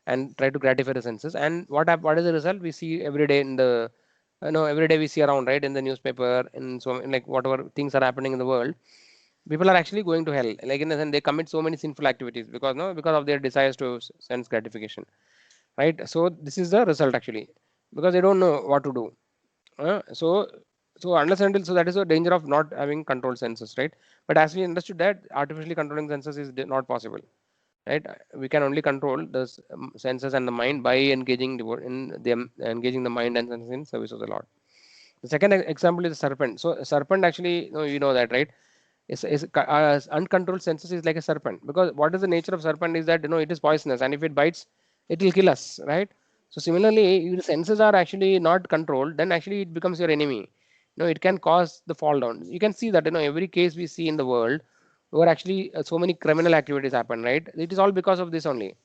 Speaker 1: and try to gratify the senses. And what is the result we see every day in the every day we see around, right, in the newspaper, in so like whatever things are happening in the world, people are actually going to hell, like in the sense they commit so many sinful activities because because of their desires to sense gratification, right? So this is the result actually, because they don't know what to do. So unless until, so that is the danger of not having controlled senses, right? But as we understood that artificially controlling senses is not possible, right? We can only control the senses and the mind by engaging the mind and senses in service of the Lord. The second example is the serpent. So a serpent actually, you know that, right? Is uncontrolled senses is like a serpent, because what is the nature of serpent is that it is poisonous, and if it bites, it will kill us, right? So similarly, if the senses are actually not controlled, then actually it becomes your enemy. It can cause the fall down. You can see that every case we see in the world where actually so many criminal activities happen, right? It is all because of this only,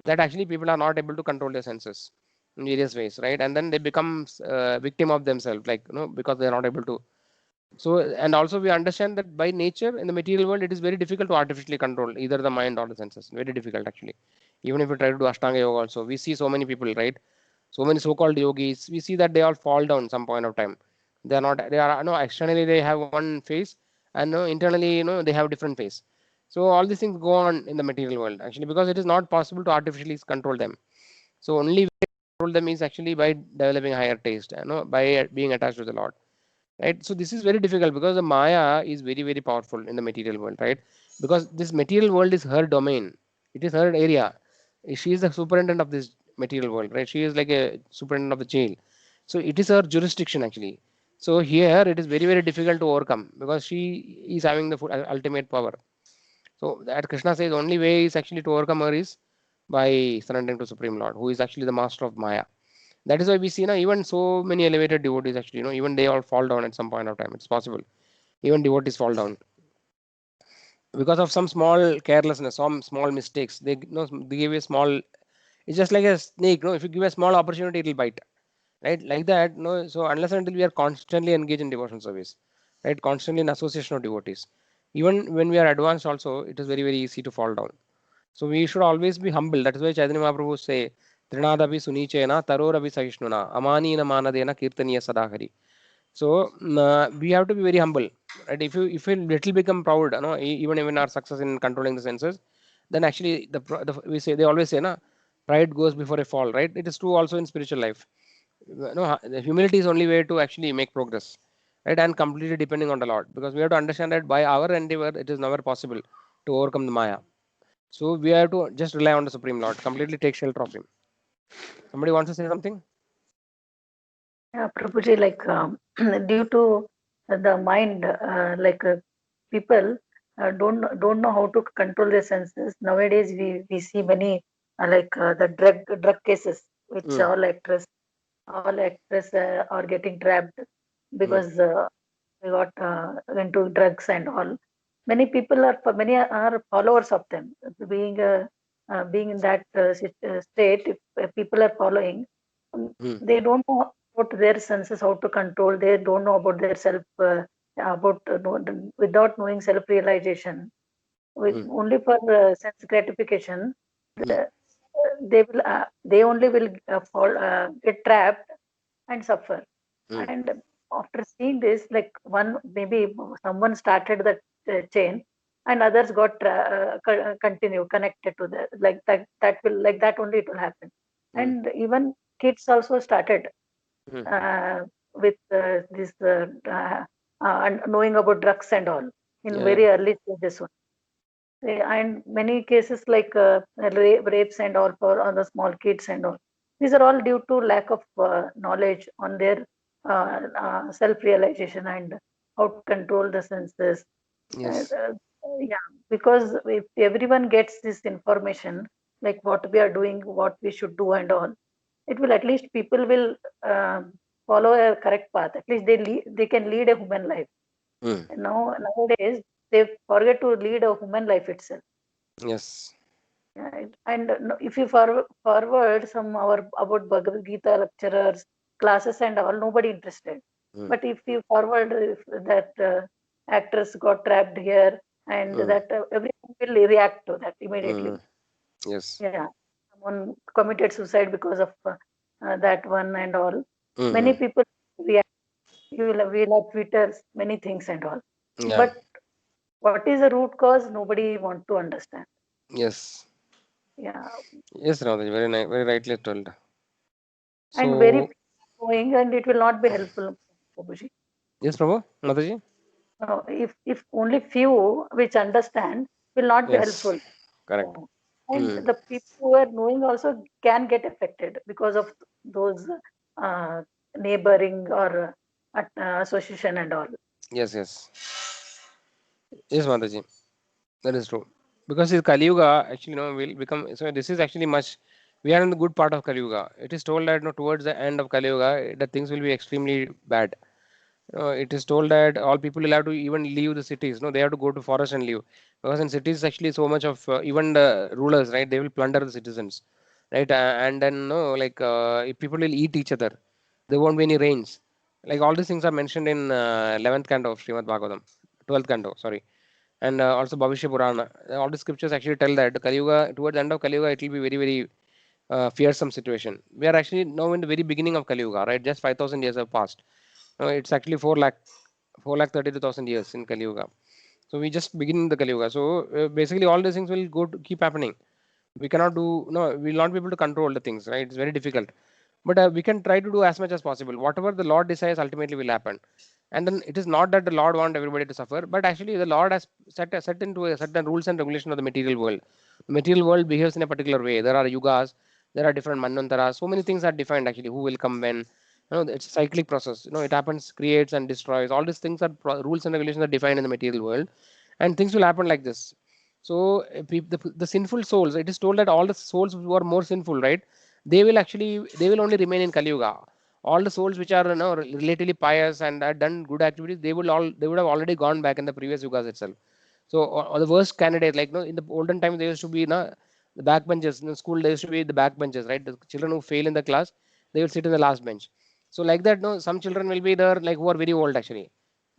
Speaker 1: that actually people are not able to control their senses in various ways, right? And then they become victim of themselves, like because they are not able to So, and also we understand that by nature in the material world, it is very difficult to artificially control either the mind or the senses. Very difficult actually. Even if we try to do Ashtanga yoga also, we see so many people, right? So many so-called yogis, we see that they all fall down some point of time. They are not, they are, no, externally they have one face and no, internally, they have different face. So all these things go on in the material world actually because it is not possible to artificially control them. So only way to control them is actually by developing higher taste, by being attached to the Lord, right? So this is very difficult because the Maya is very, very powerful in the material world, right? Because this material world is her domain, it is her area. She is the superintendent of this material world, right? She is like a superintendent of the jail. So it is her jurisdiction actually. So here it is very, very difficult to overcome because she is having the ultimate power. So that Krishna says only way is actually to overcome her is by surrendering to Supreme Lord, who is actually the master of Maya. That is why we see now even so many elevated devotees actually, even they all fall down at some point of time. It's possible. Even devotees fall down because of some small carelessness, some small mistakes. They give a small. It's just like a snake. If you give a small opportunity, it will bite. Right, like that. No, so unless and until we are constantly engaged in devotion service, right, constantly in association of devotees, even when we are advanced, also it is very, very easy to fall down. So we should always be humble. That is why Chaitanya Mahaprabhu say, Trinadapi sunichena tarorapi sahishnuna amanina manadena kirtaniya sadahari. So we have to be very humble, right? If you little become proud, even our success in controlling the senses, then actually we say they always say, na, pride goes before a fall, right? It is true also in spiritual life. No, the humility is only way to actually make progress, right? And completely depending on the Lord, because we have to understand that by our endeavor, it is never possible to overcome the Maya. So we have to just rely on the Supreme Lord, completely take shelter of Him. Somebody wants to say something?
Speaker 6: Yeah, Prabhuji, like due to the mind, people don't know how to control their senses. Nowadays, we see many the drug cases, which
Speaker 1: Mm,
Speaker 6: all actors are getting trapped
Speaker 1: mm,
Speaker 6: because they got into drugs and all. Many are followers of them. Being in that state, if people are following,
Speaker 1: mm,
Speaker 6: they don't know about their senses how to control. They don't know about their self, without knowing self realization. With
Speaker 1: mm,
Speaker 6: only for sense gratification,
Speaker 1: mm,
Speaker 6: they only will get trapped and suffer.
Speaker 1: mm,
Speaker 6: And after seeing this, like one maybe someone started the chain, and others got continue connected to the like that. That will like that only it will happen.
Speaker 1: mm,
Speaker 6: And even kids also started
Speaker 1: mm.
Speaker 6: with this and knowing about drugs and all in
Speaker 1: Yeah, yeah.
Speaker 6: very early stages. And many cases like rapes and all for on the small kids and all. These are all due to lack of knowledge on their self-realization and how to control the senses. And,
Speaker 1: Yes.
Speaker 6: yeah, because if everyone gets this information, like what we are doing, what we should do, and all, it will at least people will follow a correct path. At least they can lead a human life.
Speaker 1: Mm.
Speaker 6: Nowadays, they forget to lead a human life itself.
Speaker 1: Yes.
Speaker 6: Right. And if you forward some our about Bhagavad Gita lecturers, classes and all, nobody interested.
Speaker 1: Mm,
Speaker 6: But if you forward if that actress got trapped here and
Speaker 1: mm,
Speaker 6: that everyone will react to that immediately.
Speaker 1: mm. Yes.
Speaker 6: Yeah, someone committed suicide because of that one and all. Many
Speaker 1: Mm-hmm.
Speaker 6: people react. We'll have Twitters, many things and all.
Speaker 1: Yeah.
Speaker 6: But what is the root cause? Nobody want to understand.
Speaker 1: Yes.
Speaker 6: Yeah,
Speaker 1: Yes, Radhaji, very nice, very rightly told.
Speaker 6: and very
Speaker 1: So,
Speaker 6: few going, and it will not be helpful, Prabhuji.
Speaker 1: yes, Prabhu, Mataji.
Speaker 6: If only few which understand will not be
Speaker 1: Yes.
Speaker 6: helpful.
Speaker 1: Correct.
Speaker 6: Oh. And
Speaker 1: Mm.
Speaker 6: the people who are knowing also can get affected because of those uh, neighboring or association and all.
Speaker 1: Yes, yes. Yes, Mataji. That is true. Because this Kali Yuga actually, will become. So this is actually much. We are in the good part of Kali Yuga. It is told that towards the end of Kali Yuga, the things will be extremely bad. It is told that all people will have to even leave the cities. No, they have to go to forest and live because in cities actually so much of even the rulers, right? They will plunder the citizens, right? And then no, like if people will eat each other. There won't be any rains. Like all these things are mentioned in 11th canto of Srimad Bhagavatam, 12th canto, sorry, and also Bhavishya Purana. All the scriptures actually tell that the Kali Yuga, towards the end of Kali Yuga, it will be very, very fearsome situation. We are actually now in the very beginning of Kali Yuga, right? Just 5,000 years have passed. It's actually 4 lakh 32,000 years in Kali Yuga. So we just begin the Kali Yuga. So basically, all these things will go to keep happening. We cannot do, no, we will not be able to control the things, right? It's very difficult. But we can try to do as much as possible. Whatever the Lord decides ultimately will happen. And then it is not that the Lord wants everybody to suffer, but actually the Lord has set into a certain rules and regulation of the material world. The material world behaves in a particular way. There are yugas, there are different manvantaras. So many things are defined actually. Who will come when? It's a cyclic process. It happens, creates and destroys. All these things are rules and regulations are defined in the material world, and things will happen like this. So the sinful souls, it is told that all the souls who are more sinful, right? They will only remain in Kali Yuga. All the souls which are relatively pious and had done good activities, they would have already gone back in the previous yugas itself. So or the worst candidate, like in the olden times, there used to be the back benches in the school. There used to be the back benches, right? The children who fail in the class, they will sit in the last bench. So like that, no, some children will be there like who are very old actually.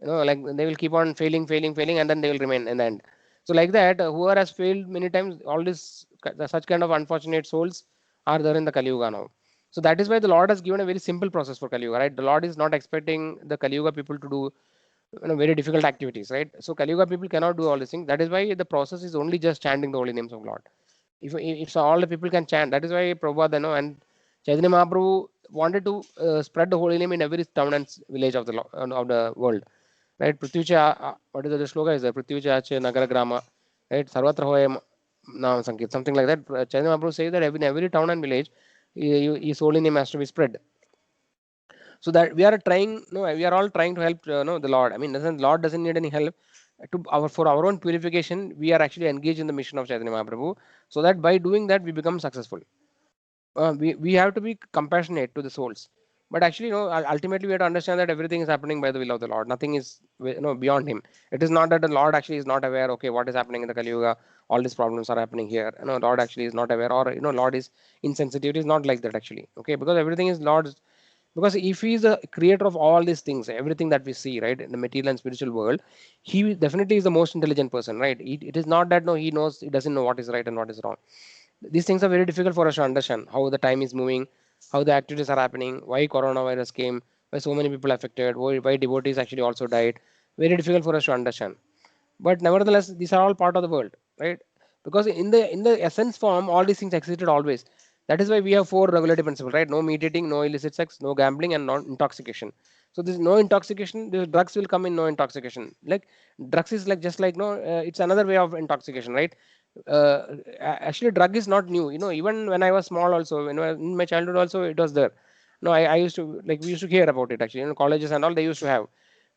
Speaker 1: Like they will keep on failing, and then they will remain in the end. So like that, whoever has failed many times, all this such kind of unfortunate souls are there in the Kali Yuga now. So that is why the Lord has given a very simple process for Kali Yuga, right? The Lord is not expecting the Kali Yuga people to do very difficult activities, right? So Kali Yuga people cannot do all these things. That is why the process is only just chanting the holy names of Lord. If all the people can chant, that is why Prabhupada, and Chaitanya Mahaprabhu wanted to spread the holy name in every town and village of the world, right? Prithucha, what is the sloka is there? Prithucha Ache Nagara Grama, right? Sarvatra Hoya Nam Sankit, something like that. Chaitanya Mahaprabhu says that in every town and village, his holy name has to be spread. So that we are trying, no, we are all trying to help, the Lord. I mean, Lord doesn't need any help. For our own purification, we are actually engaged in the mission of Chaitanya Mahaprabhu, so that by doing that, we become successful. We have to be compassionate to the souls. But actually, ultimately, we have to understand that everything is happening by the will of the Lord. Nothing is, beyond Him. It is not that the Lord actually is not aware. Okay, what is happening in the Kali Yuga? All these problems are happening here. Lord actually is not aware, or Lord is insensitive. It is not like that actually. Okay, because everything is Lord's. Because if He is the creator of all these things, everything that we see, right, in the material and spiritual world, He definitely is the most intelligent person, right? It is not that He knows, He doesn't know what is right and what is wrong. These things are very difficult for us to understand, how the time is moving, how the activities are happening, why coronavirus came, why so many people affected, why devotees actually also died. Very difficult for us to understand. But nevertheless, these are all part of the world, right? Because in the essence form, all these things existed always. That is why we have four regulatory principles, right? No meat eating, no illicit sex, no gambling, and non intoxication. So this no intoxication, the drugs will come in no intoxication. Like drugs is like just like no, it's another way of intoxication, right? Actually, drug is not new. Even when I was small, also in my childhood, also it was there. No, I used to, like, we used to hear about it actually. Colleges and all, they used to have,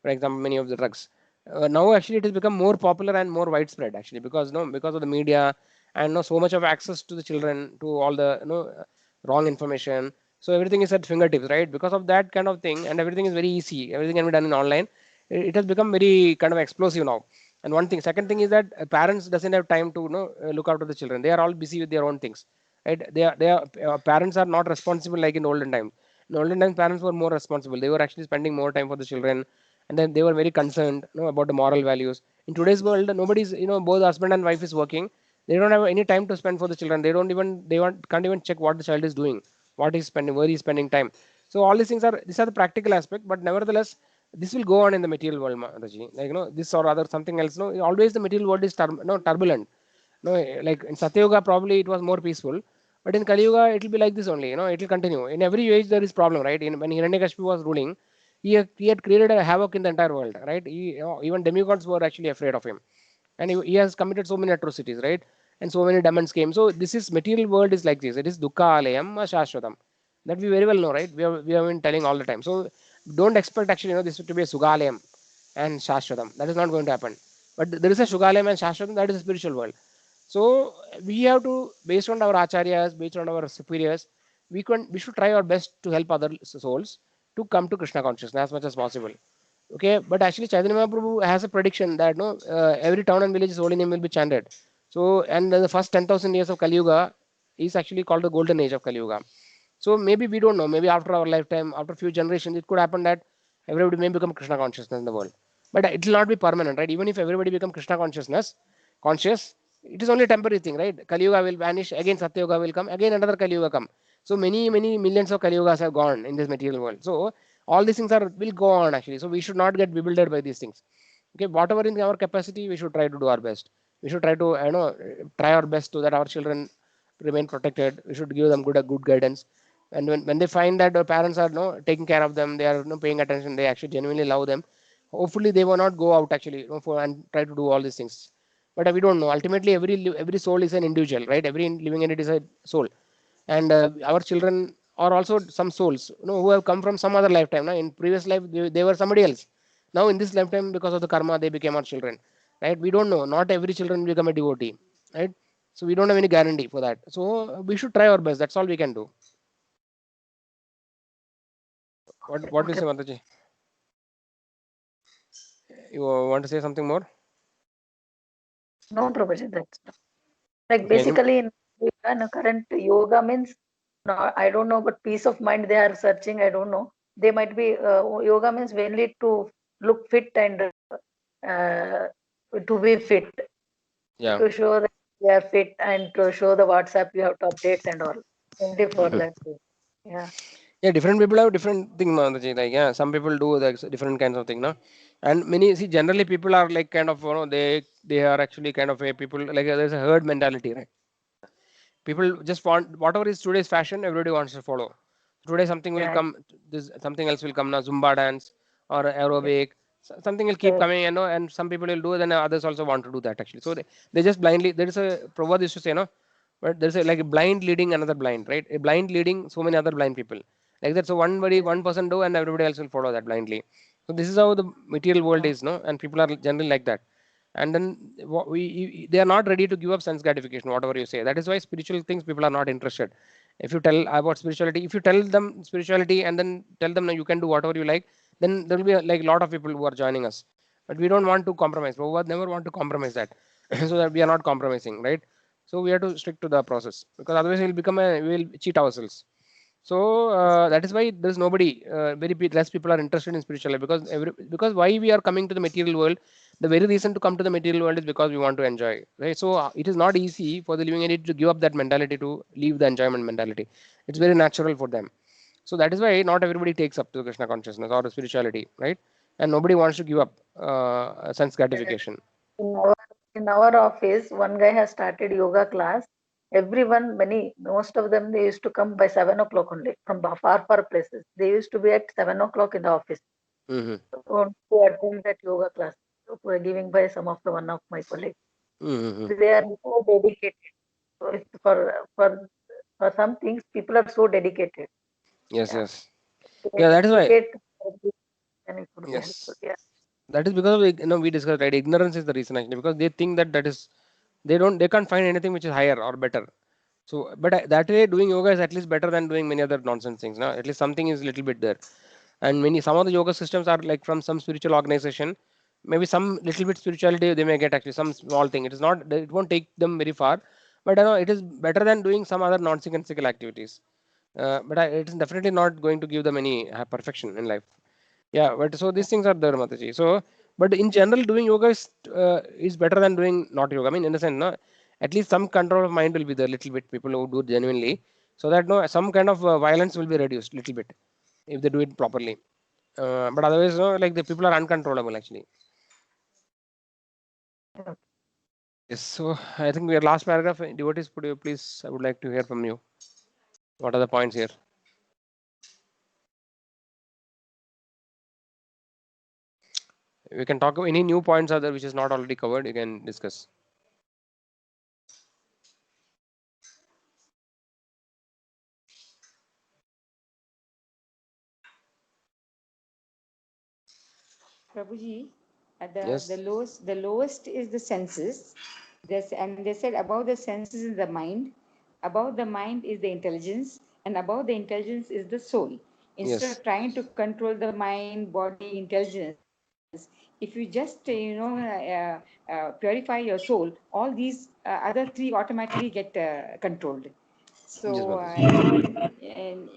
Speaker 1: for example, many of the drugs. Now actually it has become more popular and more widespread actually, because of the media, and so much of access to the children to all the wrong information. So everything is at fingertips, right? Because of that kind of thing, and everything is very easy, everything can be done in online. It has become very kind of explosive now. And one thing, second thing is that parents doesn't have time to look after the children. They are all busy with their own things, right? They are parents are not responsible like in olden times. In olden times, parents were more responsible. They were actually spending more time for the children, and then they were very concerned, about the moral values. In today's world, nobody's, both husband and wife is working. They don't have any time to spend for the children. Can't even check what the child is doing, what he's spending, where he's spending time. So all these are the practical aspect, but nevertheless, this will go on in the material world, Raji. Like this or other something else. No, always the material world is turbulent. No, like in Satyuga, probably it was more peaceful, but in Kali Yuga, it will be like this only. It will continue. In every age, there is problem, right? When Hiranyakashipu was ruling, he had created a havoc in the entire world, right? Even demigods were actually afraid of him, and he has committed so many atrocities, right? And so many demons came. So this is material world is like this. It is dukkha alayam shashwatam. That we very well know, right? We have been telling all the time. So don't expect actually this to be a sugalayam and shashwatam. That is not going to happen. But there is a sugalayam and shashwatam. That is a spiritual world. So we have to, based on our acharyas, based on our superiors, we should try our best to help other souls to come to Krishna consciousness as much as possible. Okay, but actually Chaitanya Mahaprabhu has a prediction that every town and village's holy name will be chanted. So and the first 10,000 years of Kali Yuga is actually called the golden age of Kali Yuga. So maybe we don't know. Maybe after our lifetime, after few generations, it could happen that everybody may become Krishna consciousness in the world, but it will not be permanent, right? Even if everybody become Krishna conscious, it is only a temporary thing, right? Kali Yuga will vanish, again Satya Yuga will come, again another Kali Yuga come. So many millions of Kali Yugas have gone in this material world. So all these things will go on actually. So we should not get bewildered by these things. Okay, whatever in our capacity, we should try to do our best. We should try to try our best so that our children remain protected. We should give them good guidance. And when they find that the parents are taking care of them, they are paying attention, they actually genuinely love them. Hopefully, they will not go out actually and try to do all these things. But we don't know. Ultimately, every soul is an individual, right? Every living entity is a soul, and our children are also some souls, who have come from some other lifetime. Now, in previous life, they were somebody else. Now, in this lifetime, because of the karma, they became our children, right? We don't know. Not every children become a devotee, right? So we don't have any guarantee for that. So we should try our best. That's all we can do. What do you say, Mataji? You want to say something more?
Speaker 6: No, Prabhuji, that's like
Speaker 1: Okay,
Speaker 6: basically in current yoga means, no, I don't know, but peace of mind they are searching. I don't know. They might be yoga means mainly to look fit and to be fit,
Speaker 1: yeah.
Speaker 6: to show that they are fit and to show the WhatsApp you have to updates and all. Only for that. Yeah.
Speaker 1: Yeah, different people have different thing, Mataji. Like, yeah, some people do like different kinds of thing, no? And many see generally people are like kind of they are actually kind of a people like there's a herd mentality, right? People just want whatever is today's fashion, everybody wants to follow. Today something will
Speaker 6: Yeah.
Speaker 1: come, this something else will come now, Zumba dance or
Speaker 6: Yeah.
Speaker 1: aerobic, something will keep coming, and some people will do it, and others also want to do that actually. So they just blindly, there is a proverb used to say, no, but there's a like a blind leading another blind, right? A blind leading so many other blind people like that. So one person do, and everybody else will follow that blindly. So this is how the material world is, no, and people are generally like that. And then they are not ready to give up sense gratification, whatever you say. That is why spiritual things people are not interested. If you tell about spirituality, if you tell them spirituality and then tell them, no, you can do whatever you like, then there will be like a lot of people who are joining us. But we don't want to compromise. We never want to compromise that. So that we are not compromising, right? So we have to stick to the process, because otherwise we will cheat ourselves. So that is why there is nobody, less people are interested in spirituality, because why we are coming to the material world. The very reason to come to the material world is because we want to enjoy, right? So it is not easy for the living entity to give up that mentality, to leave the enjoyment mentality. It's very natural for them. So that is why not everybody takes up to Krishna consciousness or spirituality, right? And nobody wants to give up sense gratification.
Speaker 6: in our in our office, one guy has started yoga class. Everyone, most of them, they used to come by 7 o'clock only from far places. They used to be at 7 o'clock in the office
Speaker 1: Mm-hmm.
Speaker 6: to attend that yoga class. Were giving by some of the one of my colleagues.
Speaker 1: Mm-hmm.
Speaker 6: They are so dedicated. So for some things, people are so dedicated.
Speaker 1: Yes,
Speaker 6: Yeah,
Speaker 1: yes.
Speaker 6: they
Speaker 1: Yeah, that is why.
Speaker 6: dedicate, and it would be helpful.
Speaker 1: Yes.
Speaker 6: Yeah.
Speaker 1: That is because of, we discussed, right? Ignorance is the reason actually, because they think that is, they can't find anything which is higher or better. So, but that way doing yoga is at least better than doing many other nonsense things. Now, at least something is little bit there. And some of the yoga systems are like from some spiritual organization. Maybe some little bit spirituality they may get actually, some small thing. It is not, it won't take them very far, but it is better than doing some other nonsensical activities. But it is definitely not going to give them any perfection in life. Yeah, but so these things are there, Mataji. So, but in general, doing yoga is better than doing not yoga. I mean, in the sense, no, at least some control of mind will be there. Little bit people who do it genuinely, so that no, some kind of violence will be reduced little bit if they do it properly. But otherwise, no, like the people are uncontrollable actually. Yes. So I think we are last paragraph. Devotees, could you please? I would like to hear from you. What are the points here? We can talk about any new points are there which is not already covered. You can discuss.
Speaker 3: Prabhuji,
Speaker 1: Yes.
Speaker 3: the lowest is the senses. And they said above the senses is the mind, above the mind is the intelligence, and above the intelligence is the soul. Instead
Speaker 1: Yes.
Speaker 3: of trying to control the mind, body, intelligence, if you just purify your soul, all these other three automatically get controlled.
Speaker 1: Yes,
Speaker 3: So
Speaker 1: Mataji.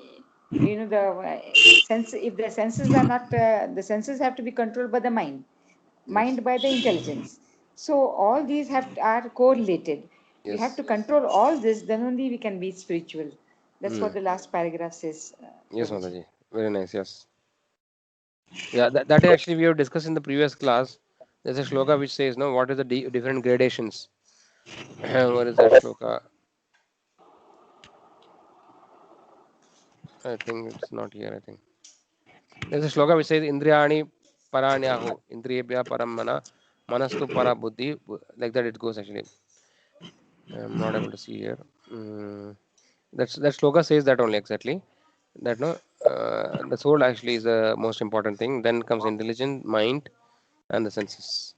Speaker 3: You know, the sense, if the senses are not, the senses have to be controlled by the mind, mind by the intelligence. So all these are correlated. We have
Speaker 1: Yes.
Speaker 3: to control all this, then only we can be spiritual. That's what
Speaker 1: Mm.
Speaker 3: the last paragraph says,
Speaker 1: Yes,
Speaker 3: Prabhuji.
Speaker 1: Mataji. Very nice. Yes. Yeah, that actually we have discussed in the previous class. There's a shloka which says, no, what is the different gradations? What is that shloka? I think it's not here. I think there's a shloka which says, Indriyani paranyahu, Indriyabhya paramana, manastu para buddhi. Like that it goes actually. I'm not able to see here. Mm, that shloka says that only exactly. That no, the soul actually is the most important thing. Then comes intelligence, mind, and the senses.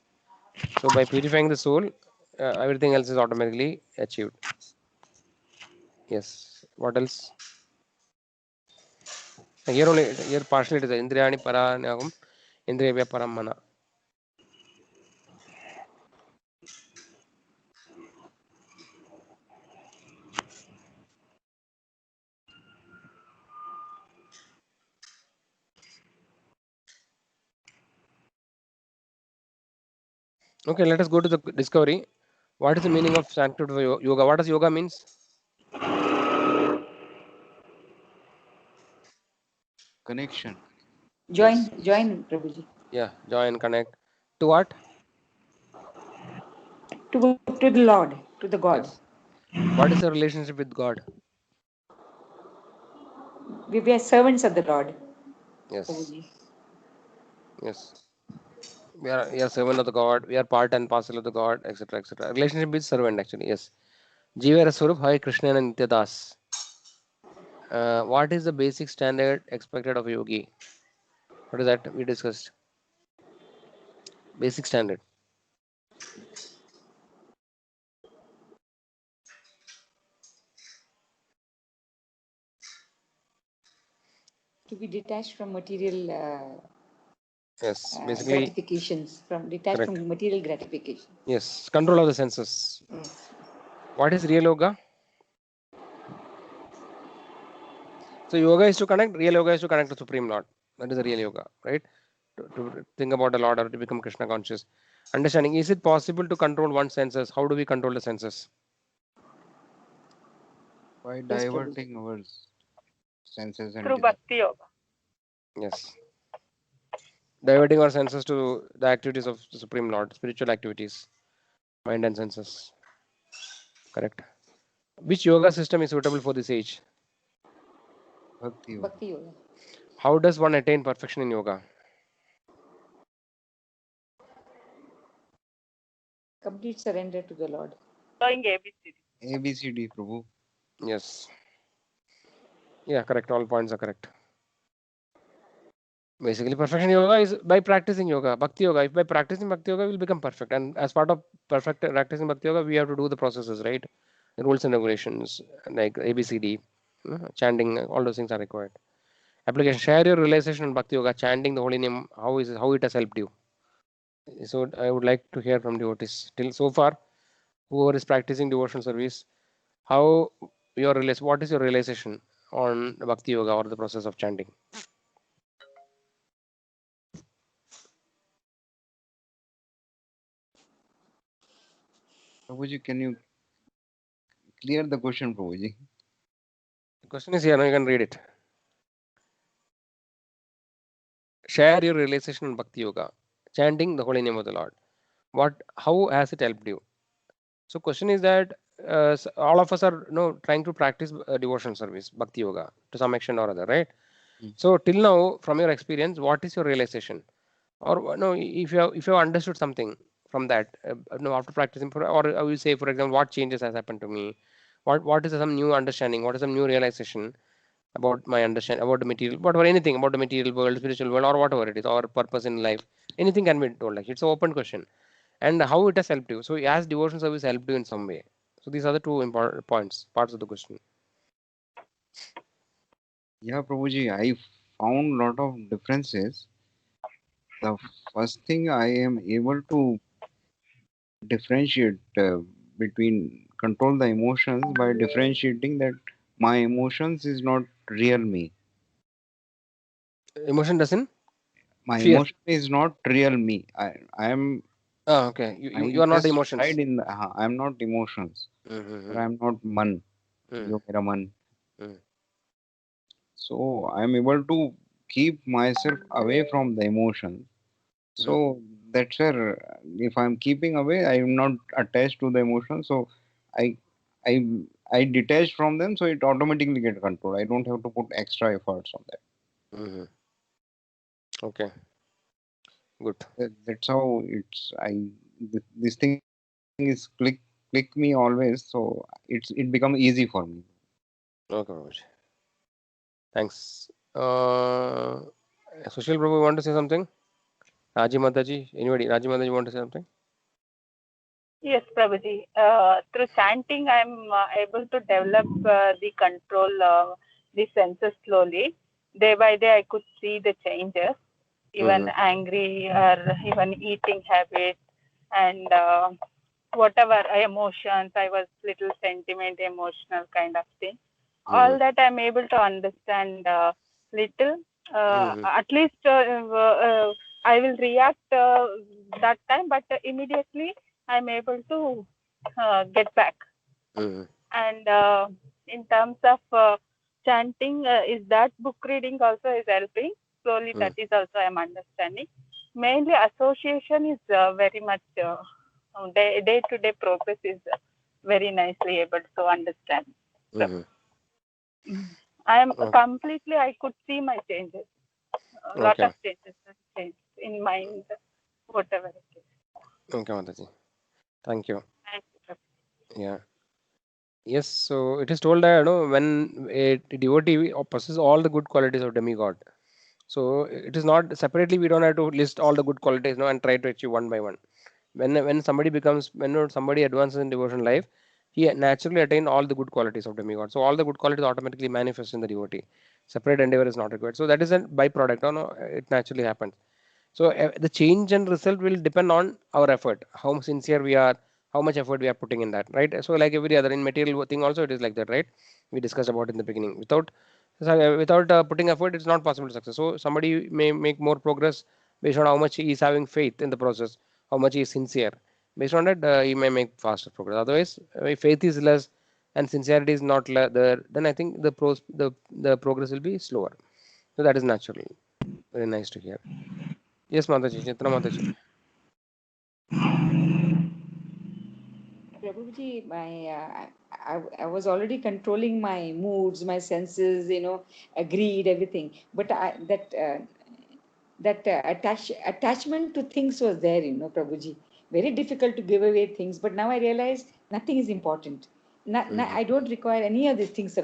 Speaker 1: So by purifying the soul, everything else is automatically achieved. Yes. What else? Here only, here partially it is Indriyani paranagam, Indriyabhya paramana. Okay, let us go to the discovery. What is the meaning of Sanskrit for yoga? What does yoga means?
Speaker 4: Connection.
Speaker 1: Yes.
Speaker 3: Join, Prabhuji.
Speaker 1: Yeah. Join, connect. To what?
Speaker 3: To the Lord, to the God.
Speaker 1: Yes. What is the relationship with God?
Speaker 3: We are servants of the Lord,
Speaker 1: Yes.
Speaker 3: Prabhuji.
Speaker 1: Yes. We are servant of the God. We are part and parcel of the God, etc. etc. Relationship with servant actually. Yes. Jiva Swarup, Hari Krishna and Nityadas. What is the basic standard expected of a yogi? What is that we discussed? Basic standard.
Speaker 3: To be detached from material
Speaker 1: Yes. Basically,
Speaker 3: gratifications, detached
Speaker 1: correct.
Speaker 3: from material gratification.
Speaker 1: Yes. Control of the senses.
Speaker 3: Yes.
Speaker 1: What is real yoga? So yoga is to connect. Real yoga is to connect to Supreme Lord. That is the real yoga, right? To think about the Lord or to become Krishna conscious. Understanding. Is it possible to control one's senses? How do we control the senses?
Speaker 4: By
Speaker 3: Yes, Prabhuji.
Speaker 4: diverting our senses and
Speaker 8: Through
Speaker 4: desires.
Speaker 8: Bhakti Yoga.
Speaker 1: Yes. Diverting our senses to the activities of the Supreme Lord, spiritual activities, mind and senses. Correct. Which yoga system is suitable for this age?
Speaker 4: Bhakti yoga.
Speaker 3: Bhakti Yoga.
Speaker 1: How does one attain perfection in yoga?
Speaker 3: Complete surrender to the Lord.
Speaker 8: Following ABCD.
Speaker 4: ABCD, Prabhu.
Speaker 1: Yes. Yeah, correct. All points are correct. Basically, perfection yoga is by practicing yoga, bhakti yoga. If by practicing bhakti yoga, we'll become perfect. And as part of perfect practicing bhakti yoga, we have to do the processes, right? The rules and regulations like ABCD, chanting, all those things are required. Application. Share your realization on bhakti yoga, chanting the holy name. How it has helped you? So I would like to hear from devotees. Till so far, whoever is practicing devotional service, how what is your realization on bhakti yoga or the process of chanting?
Speaker 4: Prabhuji, can you clear the question, Prabhuji?
Speaker 1: The question is here. Now you can read it. Share your realization on bhakti yoga, chanting the holy name of the Lord. How has it helped you? So question is that all of us are trying to practice devotional service, bhakti yoga to some extent or other, right?
Speaker 4: Mm.
Speaker 1: So till now, from your experience, what is your realization? Or no, if you have understood something from that, after practicing, or I will say, for example, what changes has happened to me? What is some new understanding? What is some new realization about my understanding about the material, whatever, anything about the material world, spiritual world, or whatever it is, or purpose in life? Anything can be told. Like it's an open question, and how it has helped you. So, as devotion service helped you in some way. So, these are the two important parts of the question.
Speaker 4: Yeah, Prabhuji, I found lot of differences. The first thing, I am able to differentiate between control the emotions by differentiating that my emotions is not real me.
Speaker 1: Emotion doesn't
Speaker 4: My
Speaker 1: fear.
Speaker 4: emotion is not real me. I am.
Speaker 1: Ah, okay. You
Speaker 4: I
Speaker 1: are not
Speaker 4: just
Speaker 1: emotions.
Speaker 4: hide in the. I am not emotions. Or I am not man. Jo mera man. So I am able to keep myself away from the emotions. So that's where if I'm keeping away, I am not attached to the emotions. So I I I detach from them, so it automatically get controlled. I don't have to put extra efforts on that.
Speaker 1: Okay. Good.
Speaker 4: That's how it's this thing is click me always, so it become easy for me.
Speaker 1: Okay, Prabhuji. Thanks. Sushil Prabhu, want to say something? Raji Mataji, anybody? Raji Mataji want to say something?
Speaker 8: Yes, Prabhuji. Through chanting, I'm able to develop the control, the senses slowly. Day by day, I could see the changes, even angry or even eating habits and whatever emotions. I was little sentiment, emotional kind of thing. All that I'm able to understand little. At least I will react that time, but immediately I'm able to get back. And in terms of chanting, is that book reading also is helping? Slowly, that is also I'm understanding. Mainly, association is very much day-to-day progress is very nicely able to understand. So, I am completely. I could see my changes. A lot of changes have changed in mind, whatever it is.
Speaker 1: Okay, Mataji. Thank you.
Speaker 8: Thank you.
Speaker 1: Yeah. Yes, so it is told that when a devotee possesses all the good qualities of demigod, so it is not separately. We don't have to list all the good qualities, and try to achieve one by one. When somebody becomes when somebody advances in devotion life, he naturally attain all the good qualities of demigod. So all the good qualities automatically manifest in the devotee. Separate endeavor is not required. So that is a byproduct. No, it naturally happens. So the change and result will depend on our effort, how sincere we are, how much effort we are putting in that, right? So like every other in material thing also it is like that, right? We discussed about in the beginning. Without putting effort, it's not possible to success. So somebody may make more progress based on how much he is having faith in the process, how much he is sincere. Based on that, he may make faster progress. Otherwise, if faith is less and sincerity is not there, then I think the progress will be slower. So that is natural. Very nice to hear. Yes, Mataji, Chitra Mataji.
Speaker 3: Prabhuji, I was already controlling my moods, my senses, greed, everything. But that attachment to things was there, Prabhuji. Very difficult to give away things. But now I realize nothing is important. I don't require any of these things around.